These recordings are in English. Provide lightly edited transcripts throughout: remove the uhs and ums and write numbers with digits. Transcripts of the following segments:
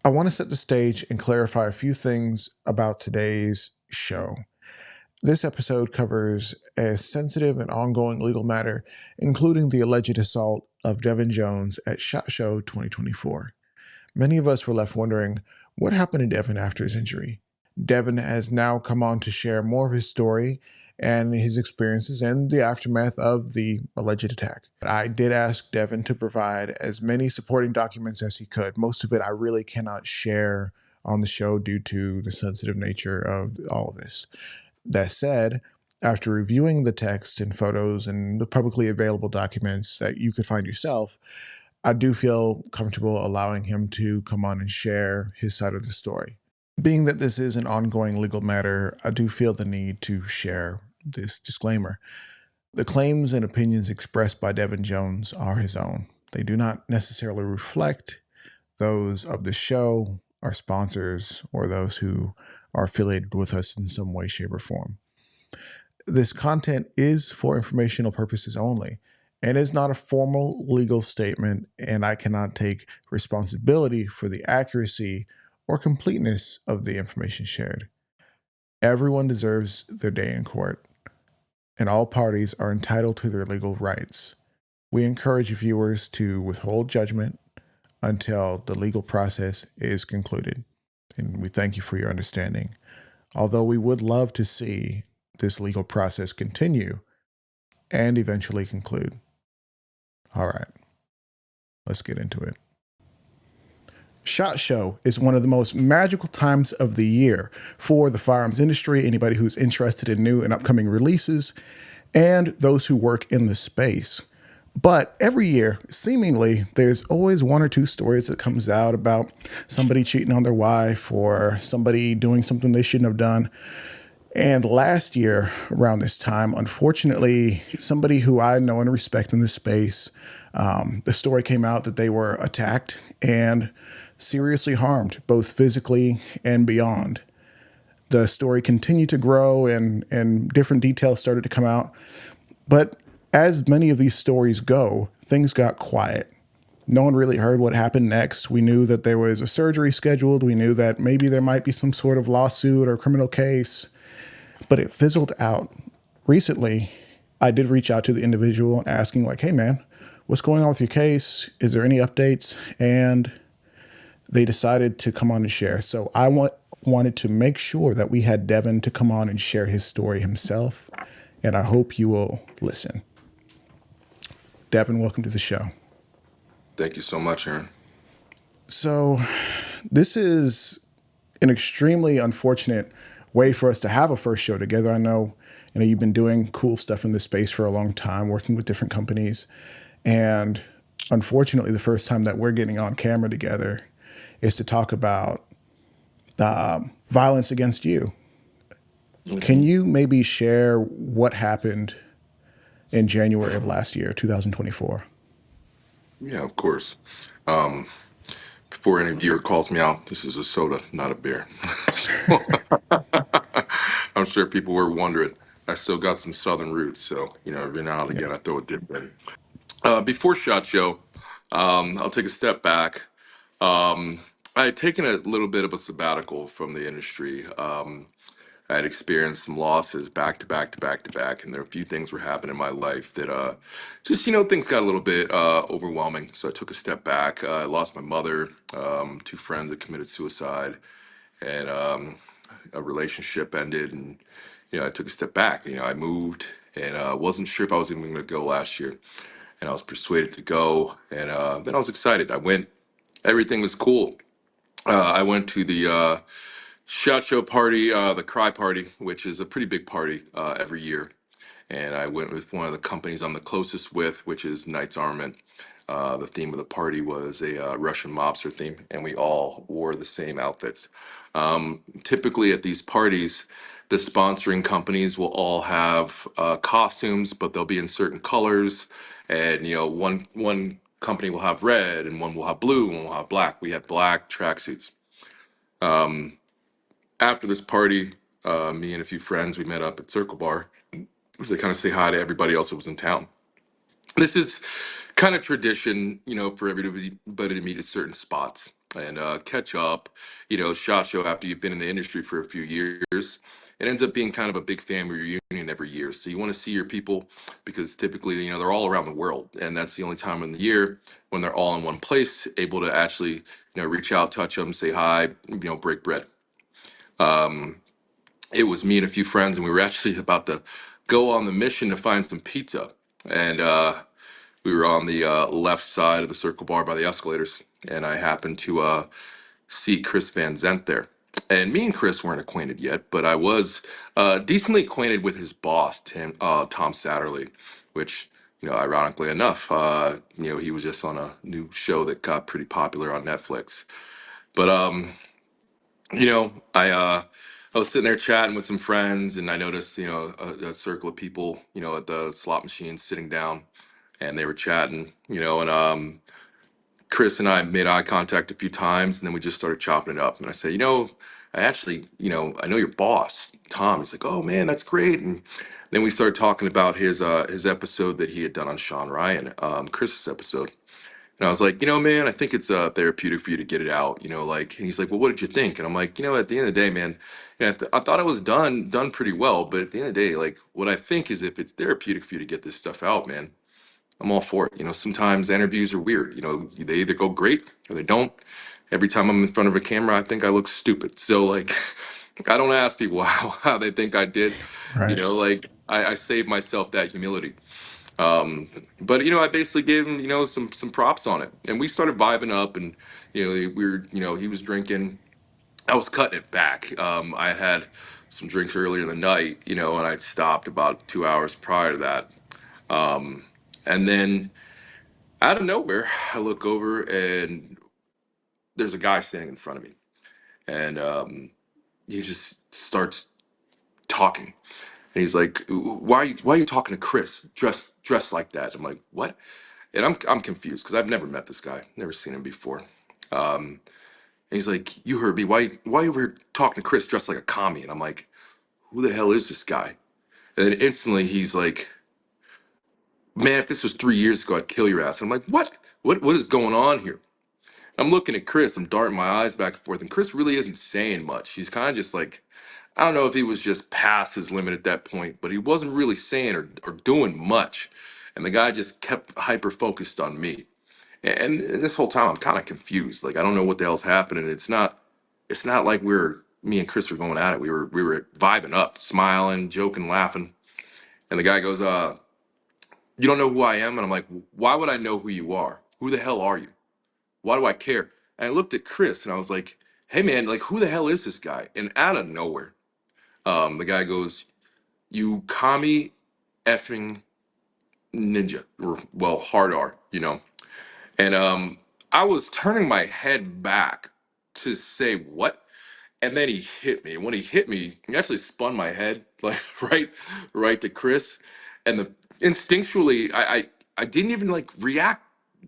I want to set the stage and clarify a few things about today's show. This episode covers a sensitive and ongoing legal matter, including the alleged assault of Devin Jones at SHOT Show 2024. Many of us were left wondering what happened to Devin after his injury. Devin has now come on to share more of his story and his experiences and the aftermath of the alleged attack. I did ask Devin to provide as many supporting documents as he could. Most of it I really cannot share on the show due to the sensitive nature of all of this. That said, after reviewing the text and photos and the publicly available documents that you could find yourself, I do feel comfortable allowing him to come on and share his side of the story. Being that this is an ongoing legal matter, I do feel the need to share this disclaimer. The claims and opinions expressed by Devin Jones are his own. They do not necessarily reflect those of the show, our sponsors, or those who are affiliated with us in some way, shape, or form. This content is for informational purposes only and is not a formal legal statement, and I cannot take responsibility for the accuracy or completeness of the information shared. Everyone deserves their day in court, and all parties are entitled to their legal rights. We encourage viewers to withhold judgment until the legal process is concluded, and we thank you for your understanding. Although we would love to see this legal process continue and eventually conclude. All right, let's get into it. SHOT Show is one of the most magical times of the year for the firearms industry, anybody who's interested in new and upcoming releases, and those who work in the space. But every year, seemingly, there's always one or two stories that comes out about somebody cheating on their wife or somebody doing something they shouldn't have done. And last year, around this time, unfortunately, somebody who I know and respect in this space, the story came out that they were attacked and seriously harmed, both physically and beyond. The story continued to grow and different details started to come out. But as many of these stories go, things got quiet. No one really heard what happened next. We knew that there was a surgery scheduled. We knew that maybe there might be some sort of lawsuit or criminal case, but it fizzled out. Recently, I did reach out to the individual asking like, hey man, what's going on with your case? Is there any updates? And they decided to come on and share. So I wanted to make sure that we had Devin to come on and share his story himself. And I hope you will listen. Devin, welcome to the show. Thank you so much, Aaron. So this is an extremely unfortunate way for us to have a first show together. I know you've been doing cool stuff in this space for a long time, working with different companies. And unfortunately, the first time that we're getting on camera together is to talk about violence against you. Can you maybe share what happened in January of last year, 2024? Yeah, of course. Before any viewer calls me out, this is a soda, not a beer. So, I'm sure people were wondering. I still got some southern roots, so every now and Yeah. again I throw a dip in. Before SHOT Show, I'll take a step back. I had taken a little bit of a sabbatical from the industry. I had experienced some losses back to back to back to back, and there were a few things were happening in my life that just things got a little bit overwhelming. So I took a step back. I lost my mother, two friends that committed suicide, and a relationship ended, and I took a step back. I moved, and wasn't sure if I was even going to go last year, and I was persuaded to go, and then I was excited. I went. Everything was cool. I went to the SHOT Show party, the Cry Party, which is a pretty big party every year. And I went with one of the companies I'm the closest with, which is Knights Armament. The theme of the party was a Russian mobster theme, and we all wore the same outfits. Typically at these parties, the sponsoring companies will all have costumes, but they'll be in certain colors. And one company will have red, and one will have blue, and one will have black. We had black tracksuits. After this party, me and a few friends, we met up at Circle Bar to kind of say hi to everybody else that was in town. This is kind of tradition, for everybody to meet at certain spots. and catch up. Shot show after you've been in the industry for a few years. It ends up being kind of a big family reunion every year. So you want to see your people because typically, they're all around the world, and that's the only time in the year when they're all in one place, able to actually, reach out, touch them, say hi, break bread. It was me and a few friends, and we were actually about to go on the mission to find some pizza, and we were on the left side of the circle bar by the escalators, and I happened to see Chris Van Zent there. And me and Chris weren't acquainted yet, but I was decently acquainted with his boss, Tom Satterley, which, ironically enough, he was just on a new show that got pretty popular on Netflix. But I was sitting there chatting with some friends, and I noticed, a circle of people, at the slot machine sitting down, and they were chatting, and Chris and I made eye contact a few times, and then we just started chopping it up. And I said, I actually, I know your boss, Tom. He's like, oh man, that's great. And then we started talking about his episode that he had done on Sean Ryan, Chris's episode. And I was like, man, I think it's therapeutic for you to get it out, like. And he's like, well, what did you think? And I'm like, at the end of the day, man, I thought it was done pretty well. But at the end of the day, like, what I think is if it's therapeutic for you to get this stuff out, man, I'm all for it. Sometimes interviews are weird. They either go great or they don't. Every time I'm in front of a camera, I think I look stupid. So like, I don't ask people how they think I did. Right. Like I save myself that humility. Um, but I basically gave him some props on it, and we started vibing up, and we were he was drinking. I was cutting it back. I had some drinks earlier in the night, and I'd stopped about 2 hours prior to that. And then out of nowhere, I look over and there's a guy standing in front of me, and he just starts talking, and he's like, "Why are you talking to Chris dressed like that?" I'm like, "What?" And I'm confused because I've never met this guy, never seen him before. And he's like, "You heard me. Why you were talking to Chris dressed like a commie?" And I'm like, "Who the hell is this guy?" And then instantly he's like, "Man, if this was 3 years ago, I'd kill your ass." And I'm like, "What? What is going on here?" I'm looking at Chris, I'm darting my eyes back and forth, and Chris really isn't saying much. He's kind of just like, I don't know if he was just past his limit at that point, but he wasn't really saying or doing much. And the guy just kept hyper focused on me. And this whole time I'm kind of confused. Like I don't know what the hell's happening. It's not like me and Chris were going at it. We were vibing up, smiling, joking, laughing. And the guy goes, you don't know who I am? And I'm like, why would I know who you are? Who the hell are you? Why do I care? And I looked at Chris and I was like, hey man, like who the hell is this guy? And out of nowhere, the guy goes, you commie effing ninja, or well, hard R. And I was turning my head back to say what? And then he hit me. And when he hit me, he actually spun my head like right to Chris. And instinctually, I didn't even like react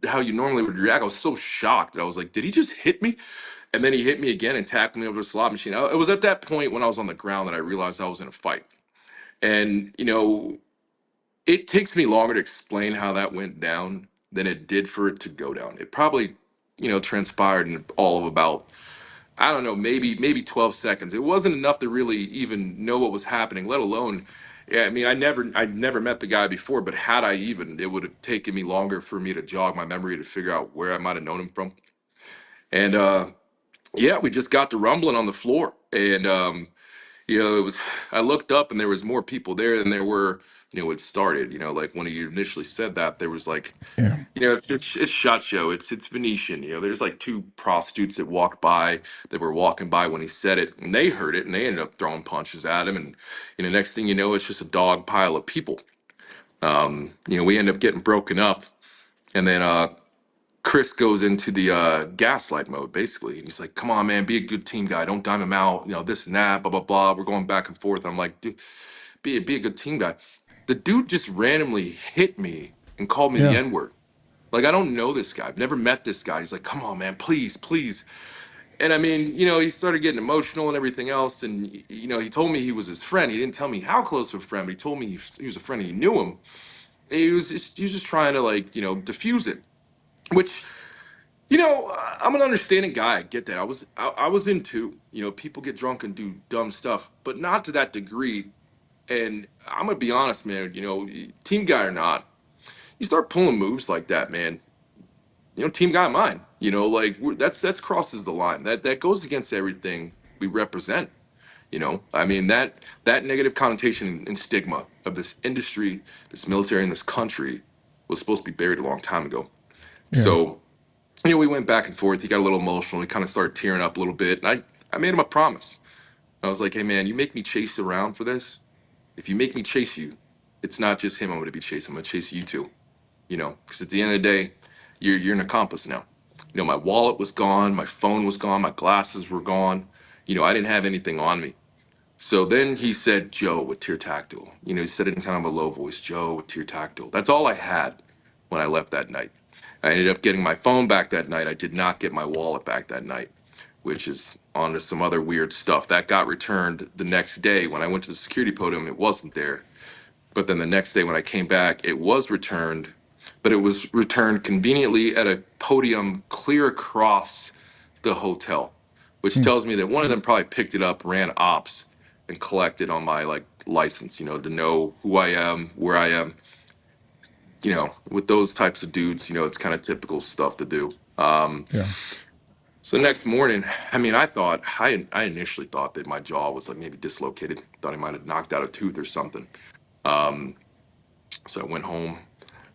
how you normally would react. I was so shocked. I was like, did he just hit me? And then he hit me again and tackled me over the slot machine. It was at that point when I was on the ground that I realized I was in a fight. And it takes me longer to explain how that went down than it did for it to go down. It probably, transpired in all of about, I don't know, maybe 12 seconds. It wasn't enough to really even know what was happening, let alone, yeah, I mean, I never met the guy before, but had I even, it would have taken me longer for me to jog my memory to figure out where I might have known him from. And yeah, we just got to rumbling on the floor. And it was, I looked up and there was more people there than there were, it started, like when he initially said that, there was like, Yeah. it's shot show. It's Venetian. There's like two prostitutes that walked by that were walking by when he said it, and they heard it, and they ended up throwing punches at him. And next thing you know, it's just a dog pile of people. We end up getting broken up, and then Chris goes into the gaslight mode basically, and he's like, "Come on, man, be a good team guy. Don't dime him out. This and that, blah blah blah." We're going back and forth. I'm like, "Dude, be a good team guy." The dude just randomly hit me and called me the Yeah. N word. Like, I don't know this guy. I've never met this guy. He's like, come on, man, please, please. And I mean, he started getting emotional and everything else. And, he told me he was his friend. He didn't tell me how close of a friend, but he told me he was a friend and he knew him. And he was just trying to, like, diffuse it, which I'm an understanding guy. I get that. I was in too. People get drunk and do dumb stuff, but not to that degree. And I'm gonna be honest, man. Team guy or not, you start pulling moves like that, man. Team guy of mine. Like that's crosses the line. That goes against everything we represent. I mean that negative connotation and stigma of this industry, this military, and this country was supposed to be buried a long time ago. Yeah. So we went back and forth. He got a little emotional. He kind of started tearing up a little bit. And I made him a promise. I was like, hey, man, you make me chase around for this. If you make me chase you, it's not just him I'm going to be chasing. I'm going to chase you too. Because at the end of the day, you're an accomplice now. My wallet was gone. My phone was gone. My glasses were gone. I didn't have anything on me. So then he said Joe with tear tactile. He said it in kind of a low voice, Joe with tear tactile. That's all I had when I left that night. I ended up getting my phone back that night. I did not get my wallet back that night, which is on to some other weird stuff. That got returned the next day. When I went to the security podium, it wasn't there. But then the next day when I came back, it was returned, but it was returned conveniently at a podium clear across the hotel, which Hmm. tells me that one of them probably picked it up, ran ops, and collected on my like license, to know who I am, where I am. With those types of dudes, it's kind of typical stuff to do. Yeah. So the next morning, I mean, I initially thought that my jaw was like maybe dislocated. Thought I might have knocked out a tooth or something. Um, so I went home,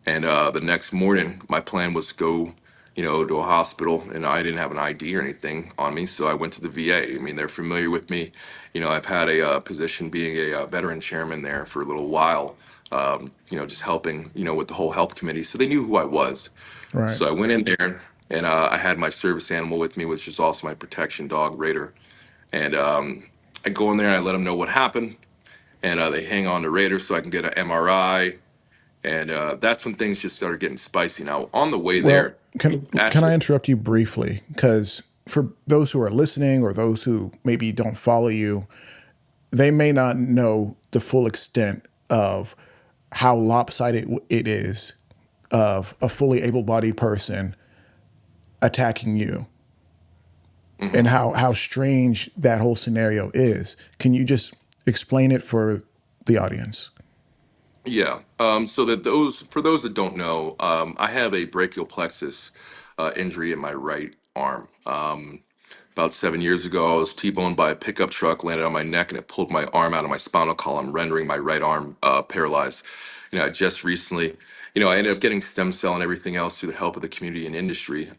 and the next morning, my plan was to go, to a hospital, and I didn't have an ID or anything on me, so I went to the VA. I mean, they're familiar with me. I've had a position being a, veteran chairman there for a little while. Just helping, with the whole health committee, so they knew who I was. Right. So I went in there, and I had my service animal with me, which is also my protection dog, Raider. And I go in there, and I let them know what happened, and they hang on to Raider so I can get an MRI. And that's when things just started getting spicy. Now, on the way Well, there, can I actually, interrupt you briefly? Because for those who are listening or those who maybe don't follow you, they may not know the full extent of how lopsided it is of a fully able-bodied person attacking you and mhm. how strange that whole scenario is. Can you just explain it for the audience? Yeah. So that for those that don't know, I have a brachial plexus injury in my right arm. About 7 years ago, I was T-boned by a pickup truck, landed on my neck, and it pulled my arm out of my spinal column, rendering my right arm paralyzed. I just recently, I ended up getting stem cell and everything else through the help of the community and industry.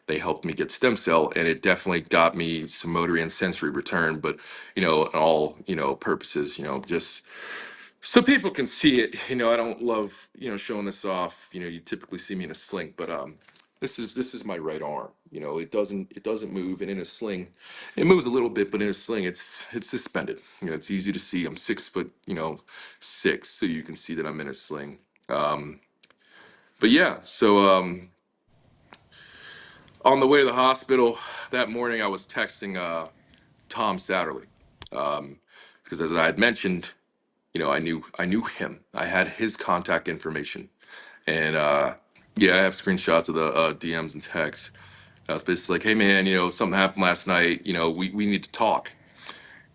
They helped me get stem cell, and it definitely got me some motor and sensory return. But in all purposes, just so people can see it. I don't love showing this off. You typically see me in a sling, but this is my right arm. It doesn't move, and in a sling, it moves a little bit, but in a sling, it's suspended. It's easy to see. I'm 6 foot, 6, so you can see that I'm in a sling. Um, but yeah, so on the way to the hospital that morning, I was texting Tom Satterley because, as I had mentioned, I knew him. I had his contact information, and yeah, I have screenshots of the DMs and texts. I was basically like, "Hey, man, something happened last night. We need to talk."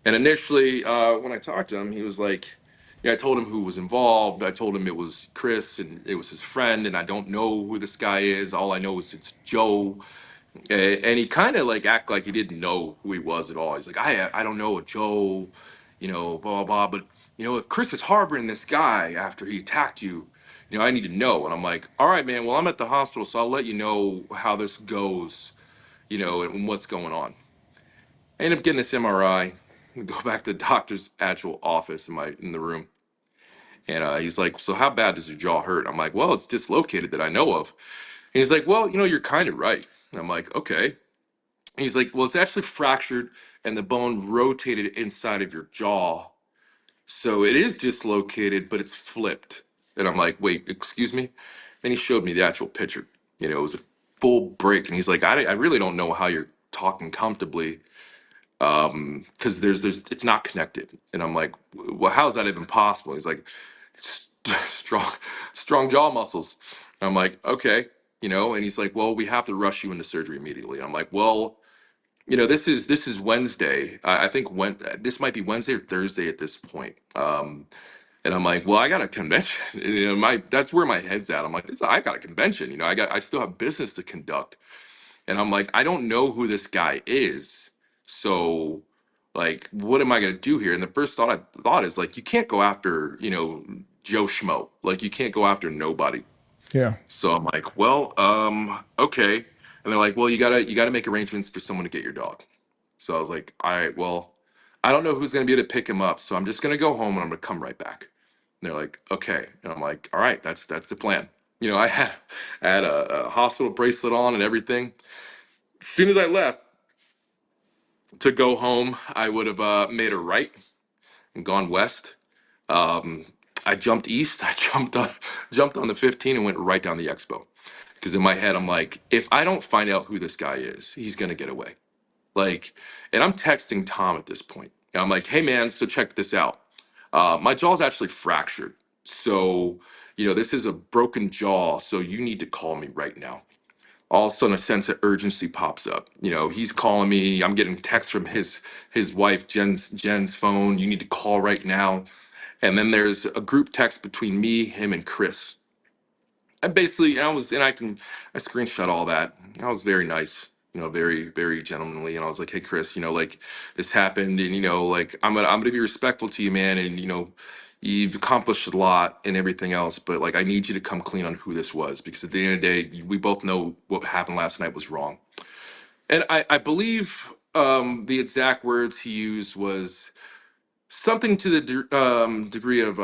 And initially, when I talked to him, he was like, "Yeah, I told him who was involved. I told him it was Chris and it was his friend, and I don't know who this guy is. All I know is it's Joe." And he kind of like act like he didn't know who he was at all. He's like, I don't know a Joe, blah blah blah. But if Chris is harboring this guy after he attacked you, I need to know. And I'm like, all right, man. Well, I'm at the hospital, so I'll let you know how this goes, and what's going on. I end up getting this MRI. Go back to the doctor's actual office in the room, and he's like, so how bad does your jaw hurt? I'm like, well, it's dislocated that I know of. And he's like, well, you're kind of right. And I'm like, okay. He's like, well, it's actually fractured and the bone rotated inside of your jaw. So it is dislocated, but it's flipped. And I'm like, wait, excuse me? Then he showed me the actual picture. It was a full break. And he's like, I really don't know how you're talking comfortably because it's not connected. And I'm like, well, how's that even possible? He's like, strong, strong jaw muscles. And I'm like, okay. And he's like, well, we have to rush you into surgery immediately. I'm like, well, this is Wednesday. I think this might be Wednesday or Thursday at this point. And I'm like, well, I got a convention. My that's where my head's at. I'm like, I got a convention. I still have business to conduct. And I'm like, I don't know who this guy is. So, like, what am I gonna do here? And the first thought I thought is like, you can't go after, Joe Schmo. Like, you can't go after nobody. Yeah. So I'm like, well, okay. And they're like, well, you gotta make arrangements for someone to get your dog. So I was like, all right, well, I don't know who's gonna be able to pick him up. So I'm just gonna go home and I'm gonna come right back. And they're like, okay. And I'm like, all right, that's the plan. I had a hospital bracelet on and everything. As soon as I left to go home, I would have made a right and gone west. Um, I jumped east. I jumped on the 15 and went right down the expo. Because in my head, I'm like, if I don't find out who this guy is, he's gonna get away. Like, and I'm texting Tom at this point. And I'm like, hey man, so check this out. My jaw's actually fractured. So, this is a broken jaw. So you need to call me right now. All of a sudden, a sense of urgency pops up. He's calling me. I'm getting texts from his wife Jen's phone. You need to call right now. And then there's a group text between me, him, and Chris. I basically, I screenshot all that. I was very nice, very, very gentlemanly. And I was like, hey, Chris, like this happened. And, like, I'm going to be respectful to you, man. And, you've accomplished a lot and everything else, but like, I need you to come clean on who this was, because at the end of the day, we both know what happened last night was wrong. And I believe, the exact words he used was something to the degree of,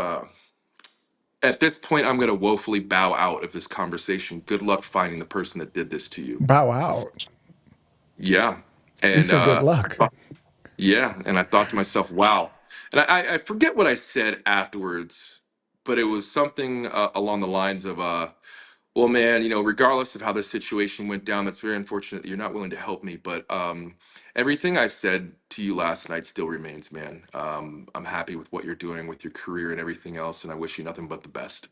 at this point, I'm going to woefully bow out of this conversation. Good luck finding the person that did this to you. Bow out. Yeah. You And said good luck. yeah. And I thought to myself, wow. And I forget what I said afterwards, but it was something along the lines of, well, man, regardless of how this situation went down, that's very unfortunate that you're not willing to help me. But everything I said to you last night still remains, man. I'm happy with what you're doing with your career and everything else. And I wish you nothing but the best.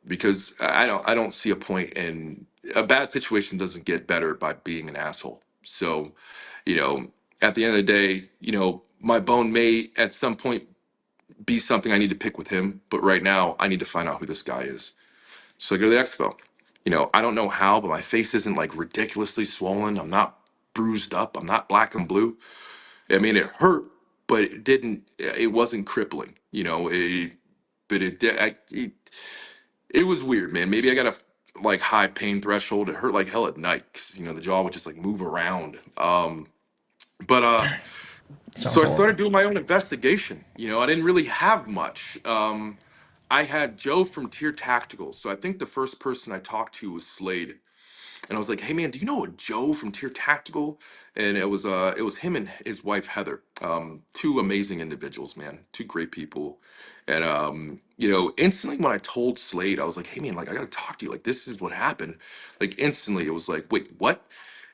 Because I don't see a point in a bad situation doesn't get better by being an asshole. So, you know, at the end of the day, my bone may at some point be something I need to pick with him, but right now I need to find out who this guy is. So I go to the expo. I don't know how, but my face isn't like ridiculously swollen. I'm not bruised up. I'm not black and blue. I mean, it hurt, but it didn't. It wasn't crippling. But it was weird, man. Maybe I got a like high pain threshold. It hurt like hell at night because the jaw would just like move around. But Sounds so I horrible. started doing my own investigation. I didn't really have much. I had Joe from Tier Tactical. So I think the first person I talked to was Slade. And I was like, "Hey man, do you know a Joe from Tier Tactical?" And it was him and his wife Heather. Two amazing individuals, man. Two great people. And instantly when I told Slade, I was like, "Hey man, like I gotta talk to you. Like this is what happened." Like instantly, it was like, "Wait, what?"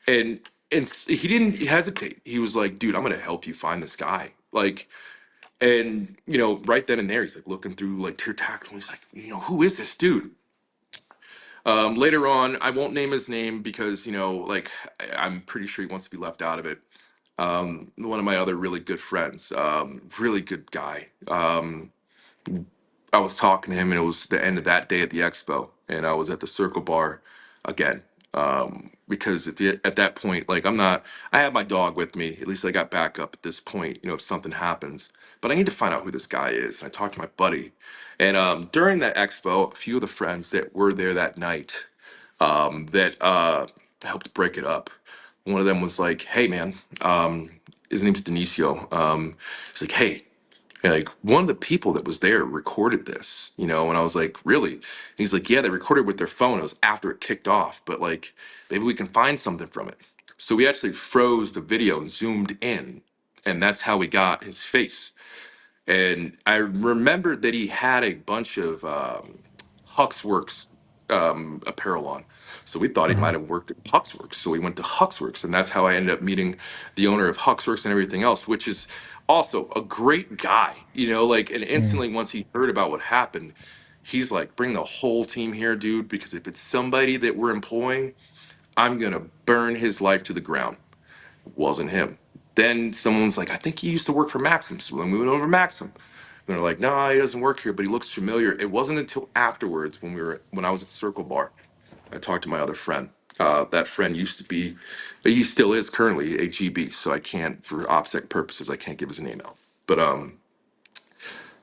And he didn't hesitate. He was like, "Dude, I'm gonna help you find this guy." Like, and right then and there, he's like looking through like Tier Tactical. He's like, "Who is this dude?" Later on, I won't name his name because like I'm pretty sure he wants to be left out of it. One of my other really good friends, really good guy. I was talking to him, and it was the end of that day at the expo, and I was at the Circle Bar again. Because at that point, like I have my dog with me. At least I got backup at this point. If something happens, but I need to find out who this guy is. And I talked to my buddy, and during that expo, a few of the friends that were there that night, that helped break it up. One of them was like, "Hey, man," his name's Denisio. He's like, "Hey." And like one of the people that was there recorded this, and I was like, really? And he's like, yeah, they recorded with their phone. It was after it kicked off, but like maybe we can find something from it. So we actually froze the video and zoomed in, and that's how we got his face. And I remembered that he had a bunch of Huxworks apparel on. So we thought he Uh-huh. might have worked at Huxworks. So we went to Huxworks, and that's how I ended up meeting the owner of Huxworks and everything else, which is also a great guy, like, and Mm. instantly once he heard about what happened, He's like, bring the whole team here, dude, because if it's somebody that we're employing, I'm gonna burn his life to the ground. Wasn't him. Then someone's like, I think he used to work for Maxim. So then we went over to Maxim. And they're like, nah, he doesn't work here, but he looks familiar. It wasn't until afterwards when I was at Circle Bar, I talked to my other friend. That friend used to be, he still is currently a GB. So I can't, for OPSEC purposes, I can't give his name out. But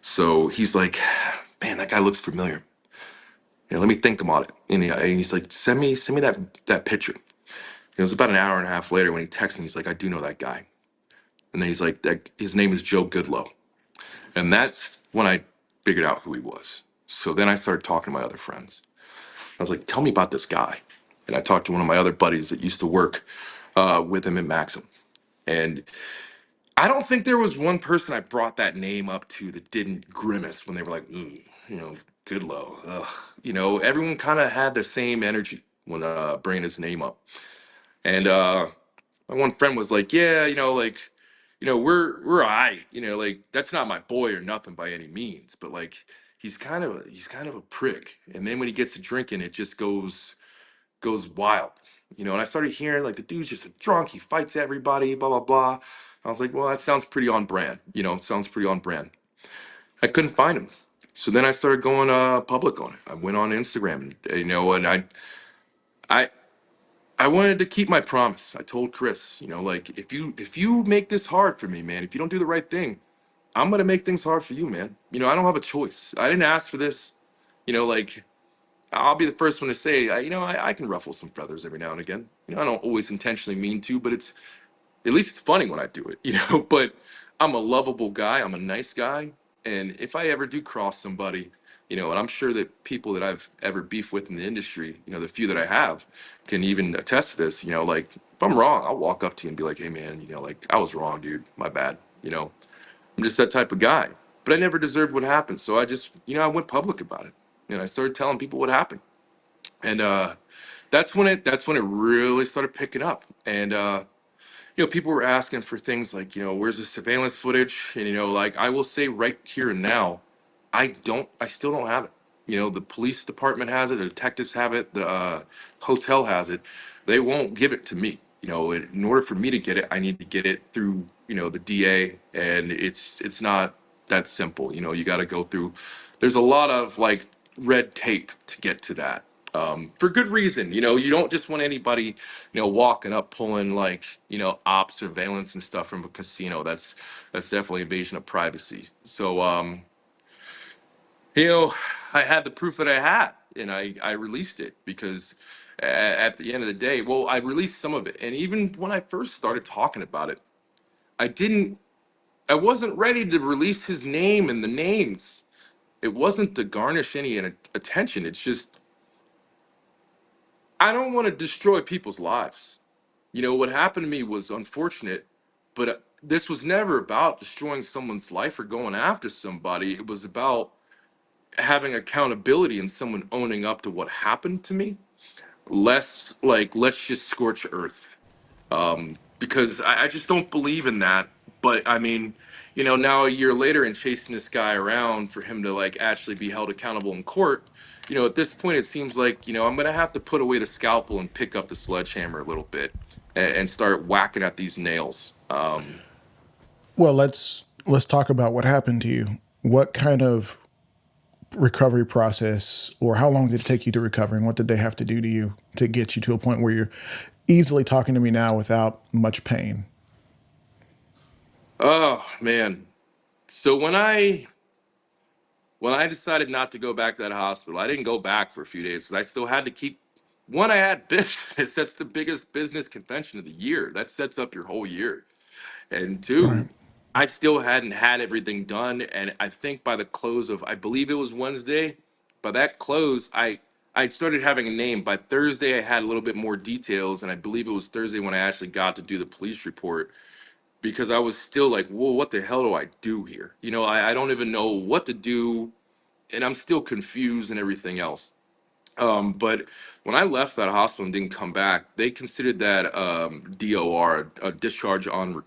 so he's like, man, that guy looks familiar. Yeah, let me think about it. And he's like, send me that picture. It was about an hour and a half later when he texted me. He's like, I do know that guy. And then he's like, that his name is Joe Goodloe. And that's when I figured out who he was. So then I started talking to my other friends. I was like, tell me about this guy. And I talked to one of my other buddies that used to work with him in Maxim. And I don't think there was one person I brought that name up to that didn't grimace when they were like, you know, Goodloe. Ugh. You know, everyone kind of had the same energy when bringing his name up. And my one friend was like, yeah, we're all right, like that's not my boy or nothing by any means, but like he's kind of a prick. And then when he gets to drinking, it just goes wild. And I started hearing like the dude's just a drunk, he fights everybody, blah blah blah. I was like, well, that sounds pretty on brand, sounds pretty on brand. I couldn't find him. So then I started going public on it. I went on Instagram, and I I wanted to keep my promise. I told Chris, like if you make this hard for me, man, if you don't do the right thing, I'm gonna make things hard for you, man. I don't have a choice. I didn't ask for this. Like I'll be the first one to say, I can ruffle some feathers every now and again. I don't always intentionally mean to, but at least it's funny when I do it, But I'm a lovable guy. I'm a nice guy. And if I ever do cross somebody, and I'm sure that people that I've ever beefed with in the industry, the few that I have can even attest to this, like if I'm wrong, I'll walk up to you and be like, hey man, like I was wrong, dude. My bad. I'm just that type of guy. But I never deserved what happened. So I just, I went public about it. And I started telling people what happened. And that's when it really started picking up. And people were asking for things like, where's the surveillance footage? And, like I will say right here and now, I still don't have it. The police department has it, the detectives have it, the hotel has it. They won't give it to me. In order for me to get it, I need to get it through, the DA, and it's not that simple. You got to go through. There's a lot of like red tape to get to that. For good reason. You don't just want anybody, walking up pulling like, op surveillance and stuff from a casino. That's definitely invasion of privacy. So you know, I had the proof that I had, and I released it because at the end of the day, well, I released some of it, and even when I first started talking about it, I didn't, I wasn't ready to release his name and the names. It wasn't to garnish any attention. It's just I don't want to destroy people's lives. What happened to me was unfortunate, but this was never about destroying someone's life or going after somebody. It was about having accountability and someone owning up to what happened to me, less like let's just scorch earth, because I just don't believe in that. But I mean, now a year later and chasing this guy around for him to like actually be held accountable in court, at this point it seems like I'm gonna have to put away the scalpel and pick up the sledgehammer a little bit and start whacking at these nails. Well, let's talk about what happened to you. What kind of recovery process, or how long did it take you to recover, and what did they have to do to you to get you to a point where you're easily talking to me now without much pain? Oh man. So when I decided not to go back to that hospital, I didn't go back for a few days because I still had to keep. One, I had business. That's the biggest business convention of the year. That sets up your whole year. And Right. two, I still hadn't had everything done. And I think by the close of, I believe it was Wednesday, by that close, I started having a name. By Thursday, I had a little bit more details. And I believe it was Thursday when I actually got to do the police report because I was still like, whoa, what the hell do I do here? I don't even know what to do, and I'm still confused and everything else. But when I left that hospital and didn't come back, they considered that DOR, a discharge on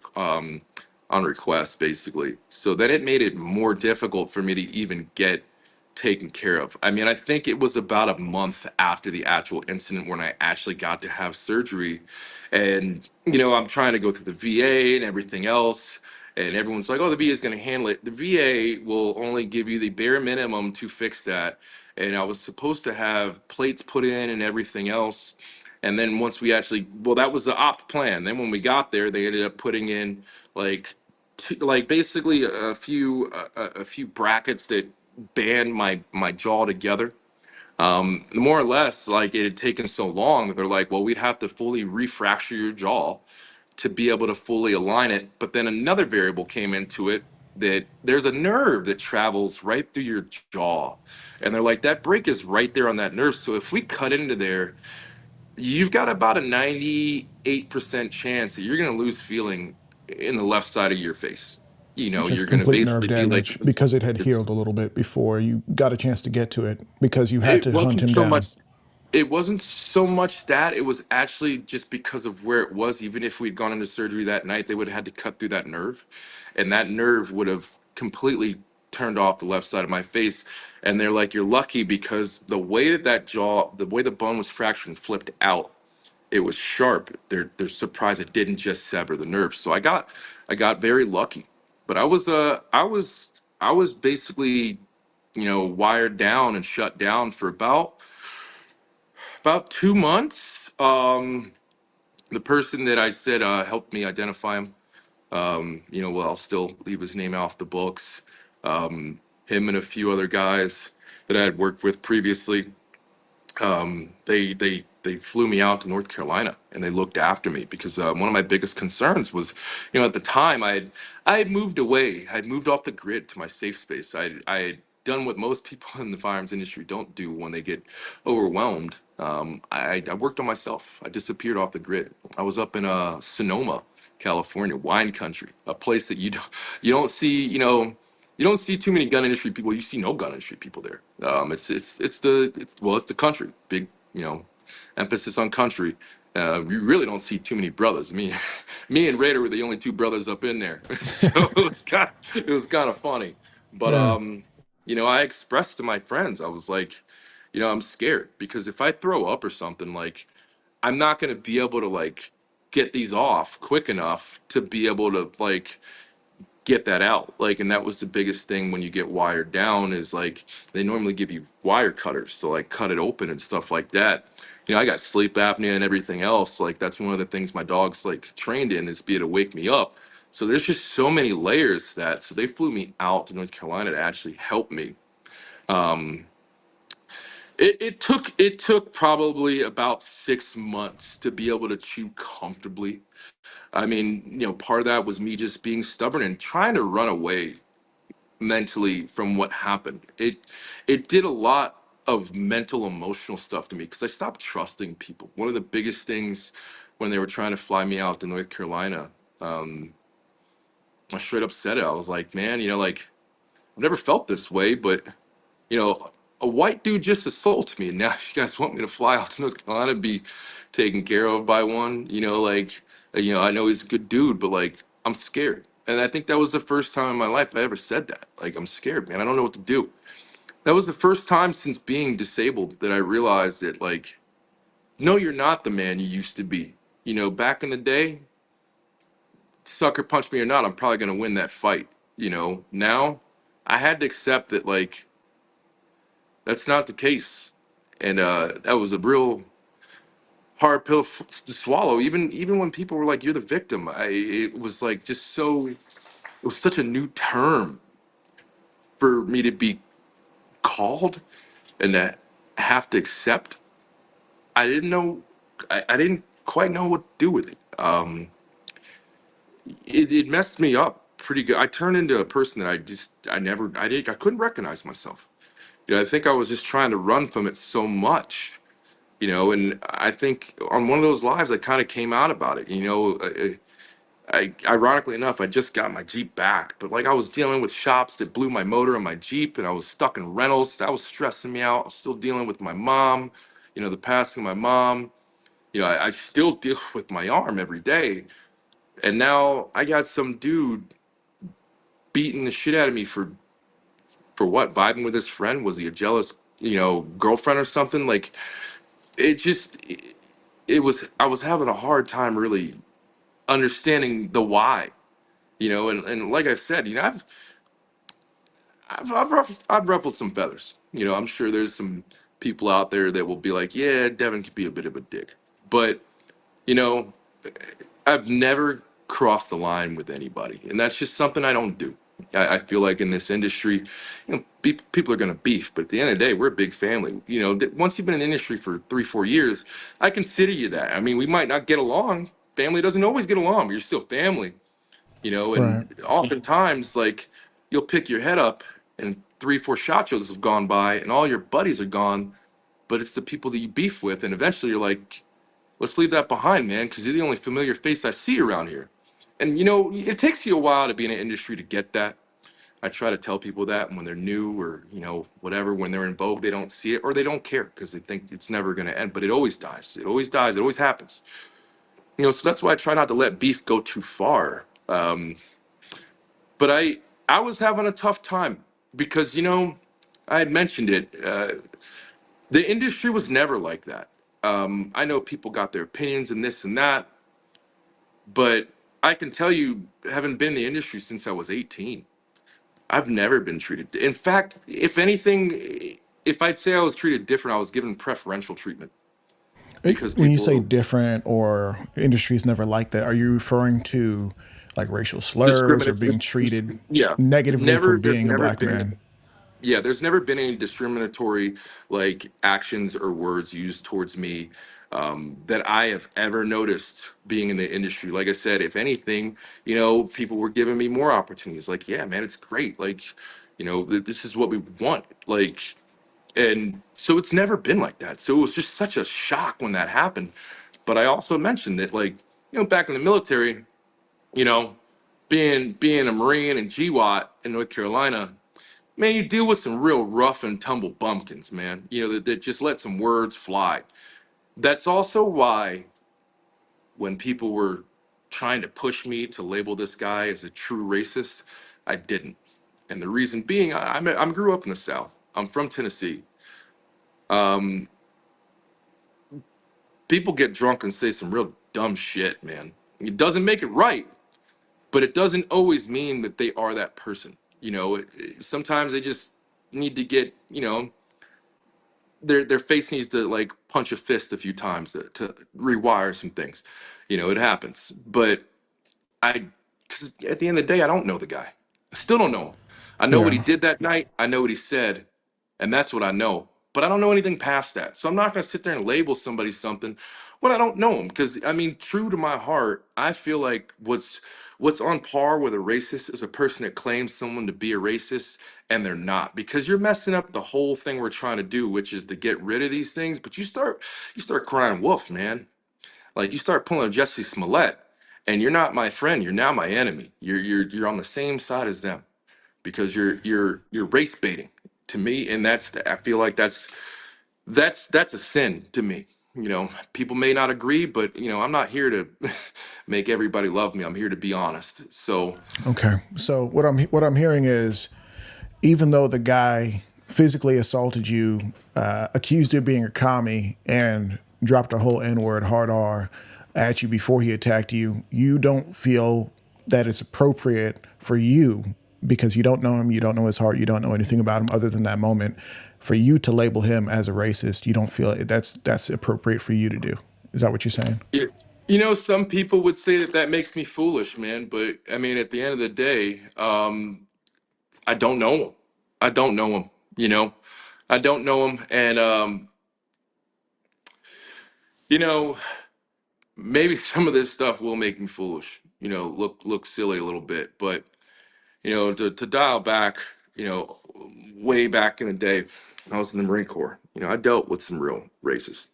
request, basically. So then it made it more difficult for me to even get taken care of. I mean, I think it was about a month after the actual incident when I actually got to have surgery. And, I'm trying to go through the VA and everything else. And everyone's like, oh, the VA is going to handle it. The VA will only give you the bare minimum to fix that. And I was supposed to have plates put in and everything else. And then once we actually, well, that was the op plan. Then when we got there, they ended up putting in like, like basically a few brackets that band my jaw together. More or less, like it had taken so long, they're like, well, we'd have to fully refracture your jaw to be able to fully align it. But then another variable came into it, that there's a nerve that travels right through your jaw. And they're like, that break is right there on that nerve. So if we cut into there, you've got about a 98% chance that you're going to lose feeling in the left side of your face. Just You're going to complete nerve basically be like, damage because it had it's healed a little bit before you got a chance to get to it because you had it to hunt wasn't him so down. much it wasn't so much that, it was actually just because of where it was. Even if we'd gone into surgery that night, they would have had to cut through that nerve, and that nerve would have completely turned off the left side of my face. And they're like, you're lucky because the way the bone was fractured and flipped out, it was sharp. They're surprised it didn't just sever the nerve. So I got very lucky. But I was basically, wired down and shut down for about 2 months. The person that I said helped me identify him. Well, I'll still leave his name off the books. Him and a few other guys that I had worked with previously, they flew me out to North Carolina and they looked after me because one of my biggest concerns was, at the time I had moved away. I had moved off the grid to my safe space. I had done what most people in the firearms industry don't do when they get overwhelmed. I worked on myself. I disappeared off the grid. I was up in Sonoma, California, wine country, a place that you don't see, you don't see too many gun industry people. You see no gun industry people there. It's the country, big, emphasis on country. We really don't see too many brothers. I mean, me and Raider were the only two brothers up in there, so it was kind of funny. But Yeah. I expressed to my friends, I was like, I'm scared because if I throw up or something, like, I'm not gonna be able to like get these off quick enough to be able to like get that out. Like, and that was the biggest thing when you get wired down is like they normally give you wire cutters to like cut it open and stuff like that. I got sleep apnea and everything else. Like, that's one of the things my dog's like trained in, is be able to wake me up. So there's just so many layers to that. So they flew me out to North Carolina to actually help me. It took probably about 6 months to be able to chew comfortably. I mean, part of that was me just being stubborn and trying to run away mentally from what happened. It did a lot of mental emotional stuff to me because I stopped trusting people. One of the biggest things when they were trying to fly me out to North Carolina, um, I straight up said it. I was like, man, like, I've never felt this way, but you know, a white dude just assaulted me, and now you guys want me to fly out to North Carolina and be taken care of by one. Like, I know he's a good dude, but like, I'm scared. And I think that was the first time in my life I ever said that. Like, I'm scared, man. I don't know what to do. That was the first time since being disabled that I realized that, like, no, you're not the man you used to be. Back in the day, sucker punch me or not, I'm probably gonna win that fight. Now I had to accept that, like, that's not the case. And that was a real hard pill to swallow. Even when people were like, "You're the victim," it was like just so. It was such a new term for me to be called and to have to accept. I didn't know. I didn't quite know what to do with it. It messed me up pretty good. I turned into a person that I couldn't recognize myself. I think I was just trying to run from it so much. And I think on one of those lives I kind of came out about it. Ironically enough, I just got my Jeep back, but like, I was dealing with shops that blew my motor on my Jeep, and I was stuck in rentals. That was stressing me out. I was still dealing with my mom, the passing of my mom. I still deal with my arm every day, and now I got some dude beating the shit out of me for For what? Vibing with his friend? Was he a jealous, girlfriend or something? Like it just it was I was having a hard time really understanding the why, and like I said, I've ruffled some feathers. I'm sure there's some people out there that will be like, yeah, Devin could be a bit of a dick. But, you know, I've never crossed the line with anybody. And that's just something I don't do. I feel like in this industry, people are going to beef, but at the end of the day, we're a big family. Once you've been in the industry for 3, 4 years, I consider you that. I mean, we might not get along. Family doesn't always get along, but you're still family, Right. and oftentimes, like, you'll pick your head up and 3, 4 shot shows have gone by and all your buddies are gone, but it's the people that you beef with. And eventually you're like, let's leave that behind, man, because you're the only familiar face I see around here. And it takes you a while to be in an industry to get that. I try to tell people that when they're new or, whatever, when they're in vogue, they don't see it or they don't care because they think it's never going to end. But it always dies. It always dies. It always happens. So that's why I try not to let beef go too far. But I was having a tough time because I had mentioned it. The industry was never like that. I know people got their opinions and this and that, but I can tell you, having been in the industry since I was 18, I've never been treated. In fact, if anything, if I'd say I was treated different, I was given preferential treatment because When you say people different or industries never like that, are you referring to like racial slurs or discriminatory. being treated Yeah, negatively for never. There's being a never black been. man? Yeah, there's never been any discriminatory like actions or words used towards me that I have ever noticed being in the industry. Like I said, if anything, people were giving me more opportunities. Like, yeah, man, it's great. Like, this is what we want. Like, and so it's never been like that. So it was just such a shock when that happened. But I also mentioned that, like, back in the military, you know, being a Marine and GWAT in North Carolina, man, you deal with some real rough and tumble bumpkins, man. That just let some words fly. That's also why when people were trying to push me to label this guy as a true racist, I didn't. And the reason being, I grew up in the South. I'm from Tennessee. Um, People get drunk and say some real dumb shit, man. It doesn't make it right, but it doesn't always mean that they are that person. Sometimes they just need to get, their face needs to like punch a fist a few times to rewire some things. It happens. But because at the end of the day, I don't know the guy. I still don't know him. I know what he Yeah. did that night. I know what he said, and that's what I know. But I don't know anything past that. So I'm not going to sit there and label somebody something when I don't know him. Because I mean, true to my heart, I feel like what's on par with a racist is a person that claims someone to be a racist and they're not. Because you're messing up the whole thing we're trying to do, which is to get rid of these things. But you start crying wolf, man. Like you start pulling a Jesse Smollett, and you're not my friend. You're now my enemy. You're on the same side as them because you're race baiting to me, and I feel like that's a sin to me. People may not agree, but I'm not here to make everybody love me. I'm here to be honest. So Okay. So what I'm hearing is, even though the guy physically assaulted you, accused you of being a commie, and dropped a whole N word hard R at you before he attacked you, you don't feel that it's appropriate for you, because you don't know him, you don't know his heart, you don't know anything about him other than that moment, for you to label him as a racist. You don't feel that's appropriate for you to do. Is that what you're saying? Yeah. Some people would say that makes me foolish, man. But I mean, at the end of the day, I don't know him. I don't know him. You know, I don't know him, and you know, maybe some of this stuff will make me foolish. Look silly a little bit, but to dial back, way back in the day, when I was in the Marine Corps. I dealt with some real racists.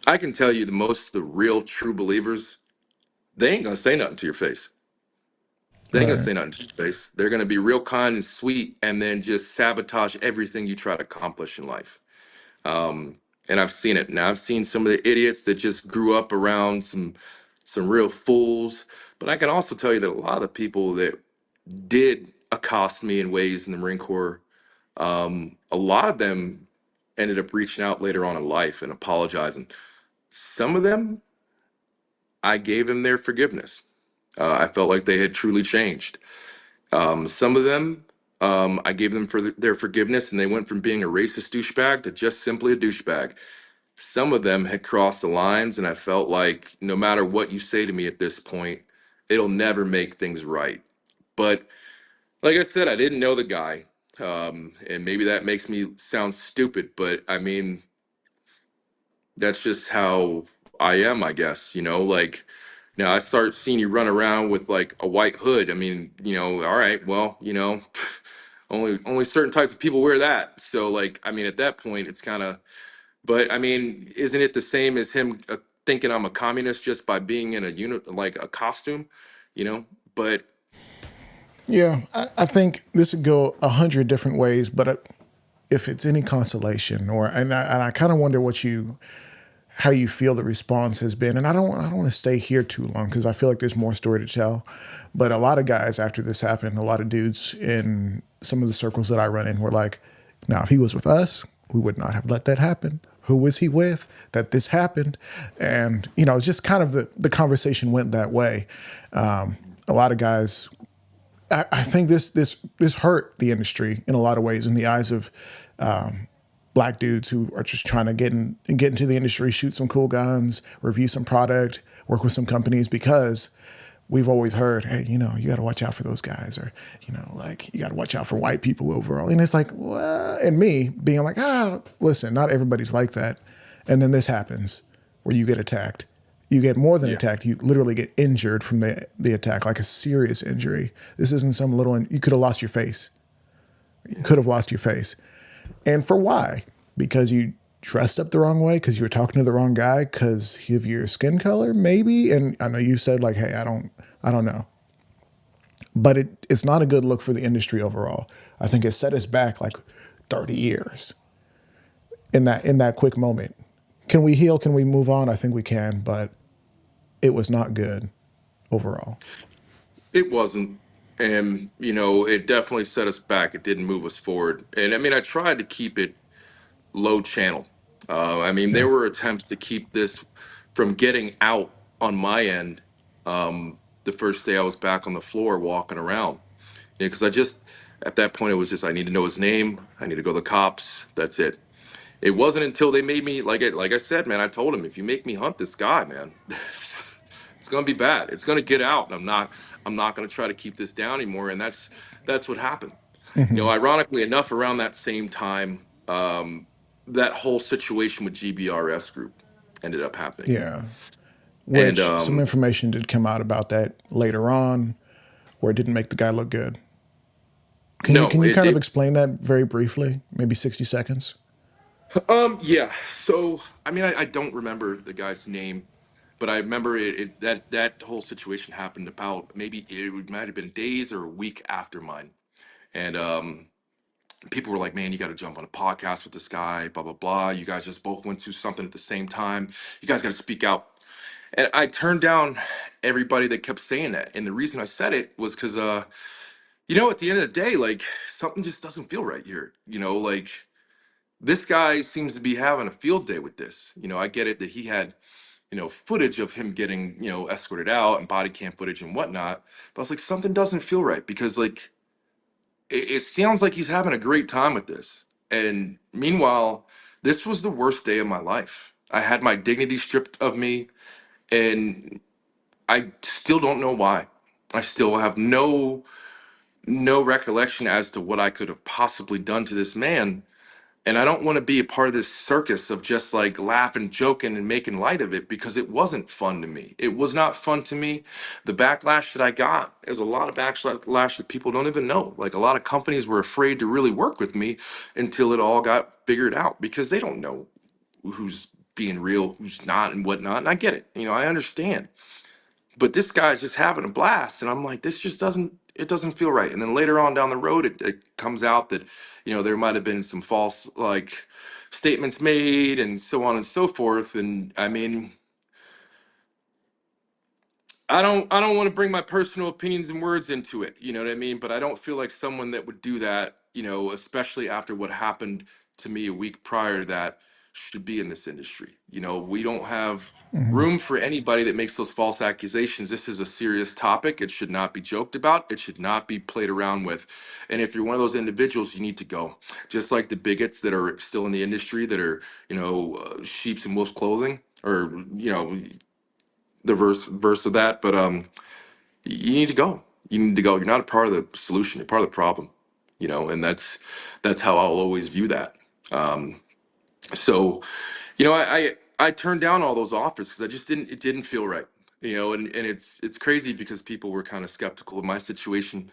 I can tell you, the real true believers, they ain't gonna say nothing to your face. They ain't gonna Right. say nothing to your face. They're gonna be real kind and sweet, and then just sabotage everything you try to accomplish in life. And I've seen it. Now I've seen some of the idiots that just grew up around some real fools. But I can also tell you that a lot of the people that did accost me in ways in the Marine Corps, A lot of them ended up reaching out later on in life and apologizing. Some of them, I gave them their forgiveness. I felt like they had truly changed. Some of them, I gave them their forgiveness, and they went from being a racist douchebag to just simply a douchebag. Some of them had crossed the lines, and I felt like no matter what you say to me at this point, it'll never make things right. But like I said, I didn't know the guy. And maybe that makes me sound stupid, but I mean, that's just how I am, I guess. Like now I start seeing you run around with like a white hood. I mean, all right, well, only certain types of people wear that. So like, I mean, at that point, it's kind of. But I mean, isn't it the same as him thinking I'm a communist just by being in a unit like a costume, you know? But Yeah, I think this would go 100 different ways, but if it's any consolation, and I kind of wonder how you feel the response has been, and I don't want to stay here too long because I feel like there's more story to tell. But a lot of guys after this happened, a lot of dudes in some of the circles that I run in were like, "Now, if he was with us, we would not have let that happen. Who was he with that this happened?" And it's just kind of the conversation went that way. A lot of guys I think this hurt the industry in a lot of ways in the eyes of black dudes who are just trying to get into the industry, shoot some cool guns, review some product, work with some companies because we've always heard, hey, you got to watch out for those guys, or like you got to watch out for white people overall. And it's like, well, and me being like, listen, not everybody's like that. And then this happens where you get attacked. You get more than yeah, attacked. You literally get injured from the attack, like a serious injury. This isn't some little. You could have lost your face. You yeah, could have lost your face, and for why? Because you dressed up the wrong way. Because you were talking to the wrong guy. Because of your skin color, maybe. And I know you said like, hey, I don't know, but it's not a good look for the industry overall. I think it set us back like 30 years in that quick moment. Can we heal? Can we move on? I think we can, but it was not good overall. it wasn't. And, it definitely set us back. It didn't move us forward. And I mean, I tried to keep it low channel. I mean, Yeah. there were attempts to keep this from getting out on my end the first day I was back on the floor walking around. Because at that point, it was just, I need to know his name. I need to go to the cops. That's it. It wasn't until they made me like I said, man. I told him, if you make me hunt this guy, man, it's gonna be bad. It's gonna get out, and I'm not gonna try to keep this down anymore. And that's what happened. Hmm. Ironically enough, around that same time, that whole situation with GBRS group ended up happening, Yeah. and Which some information did come out about that later on, where it didn't make the guy look good. Can you no, can you it, kind of it explain that very briefly, maybe 60 seconds? yeah. So I mean, I don't remember the guy's name, but I remember that whole situation happened about maybe it might have been days or a week after mine. And people were like, man, you got to jump on a podcast with this guy, blah, blah, blah. You guys just both went through something at the same time. You guys got to speak out. And I turned down everybody that kept saying that. And the reason I said it was because, at the end of the day, like something just doesn't feel right here. Like this guy seems to be having a field day with this. I get it that he had, footage of him getting, escorted out and body cam footage and whatnot. But I was like, something doesn't feel right because, like, it sounds like he's having a great time with this. And meanwhile, this was the worst day of my life. I had my dignity stripped of me, and I still don't know why. I still have no recollection as to what I could have possibly done to this man. And I don't want to be a part of this circus of just like laughing, joking, and making light of it because it wasn't fun to me. It was not fun to me. The backlash that I got is a lot of backlash that people don't even know. Like a lot of companies were afraid to really work with me until it all got figured out because they don't know who's being real, who's not, and whatnot. And I get it. I understand. But this guy's just having a blast, and I'm like, this just doesn't feel right. And then later on down the road, it comes out that there might have been some false like statements made and so on and so forth. And I mean, I don't want to bring my personal opinions and words into it, you know what I mean? But I don't feel like someone that would do that especially after what happened to me a week prior, that should be in this industry. We don't have Hmm. room for anybody that makes those false accusations. This is a serious topic. It should not be joked about. It should not be played around with. And if you're one of those individuals, you need to go. Just like the bigots that are still in the industry that are, sheep's and wolf's clothing, or, the verse of that. But you need to go. You need to go. You're not a part of the solution. You're part of the problem. And that's how I'll always view that. So, I turned down all those offers because I just didn't. It didn't feel right. And it's crazy because people were kind of skeptical of my situation.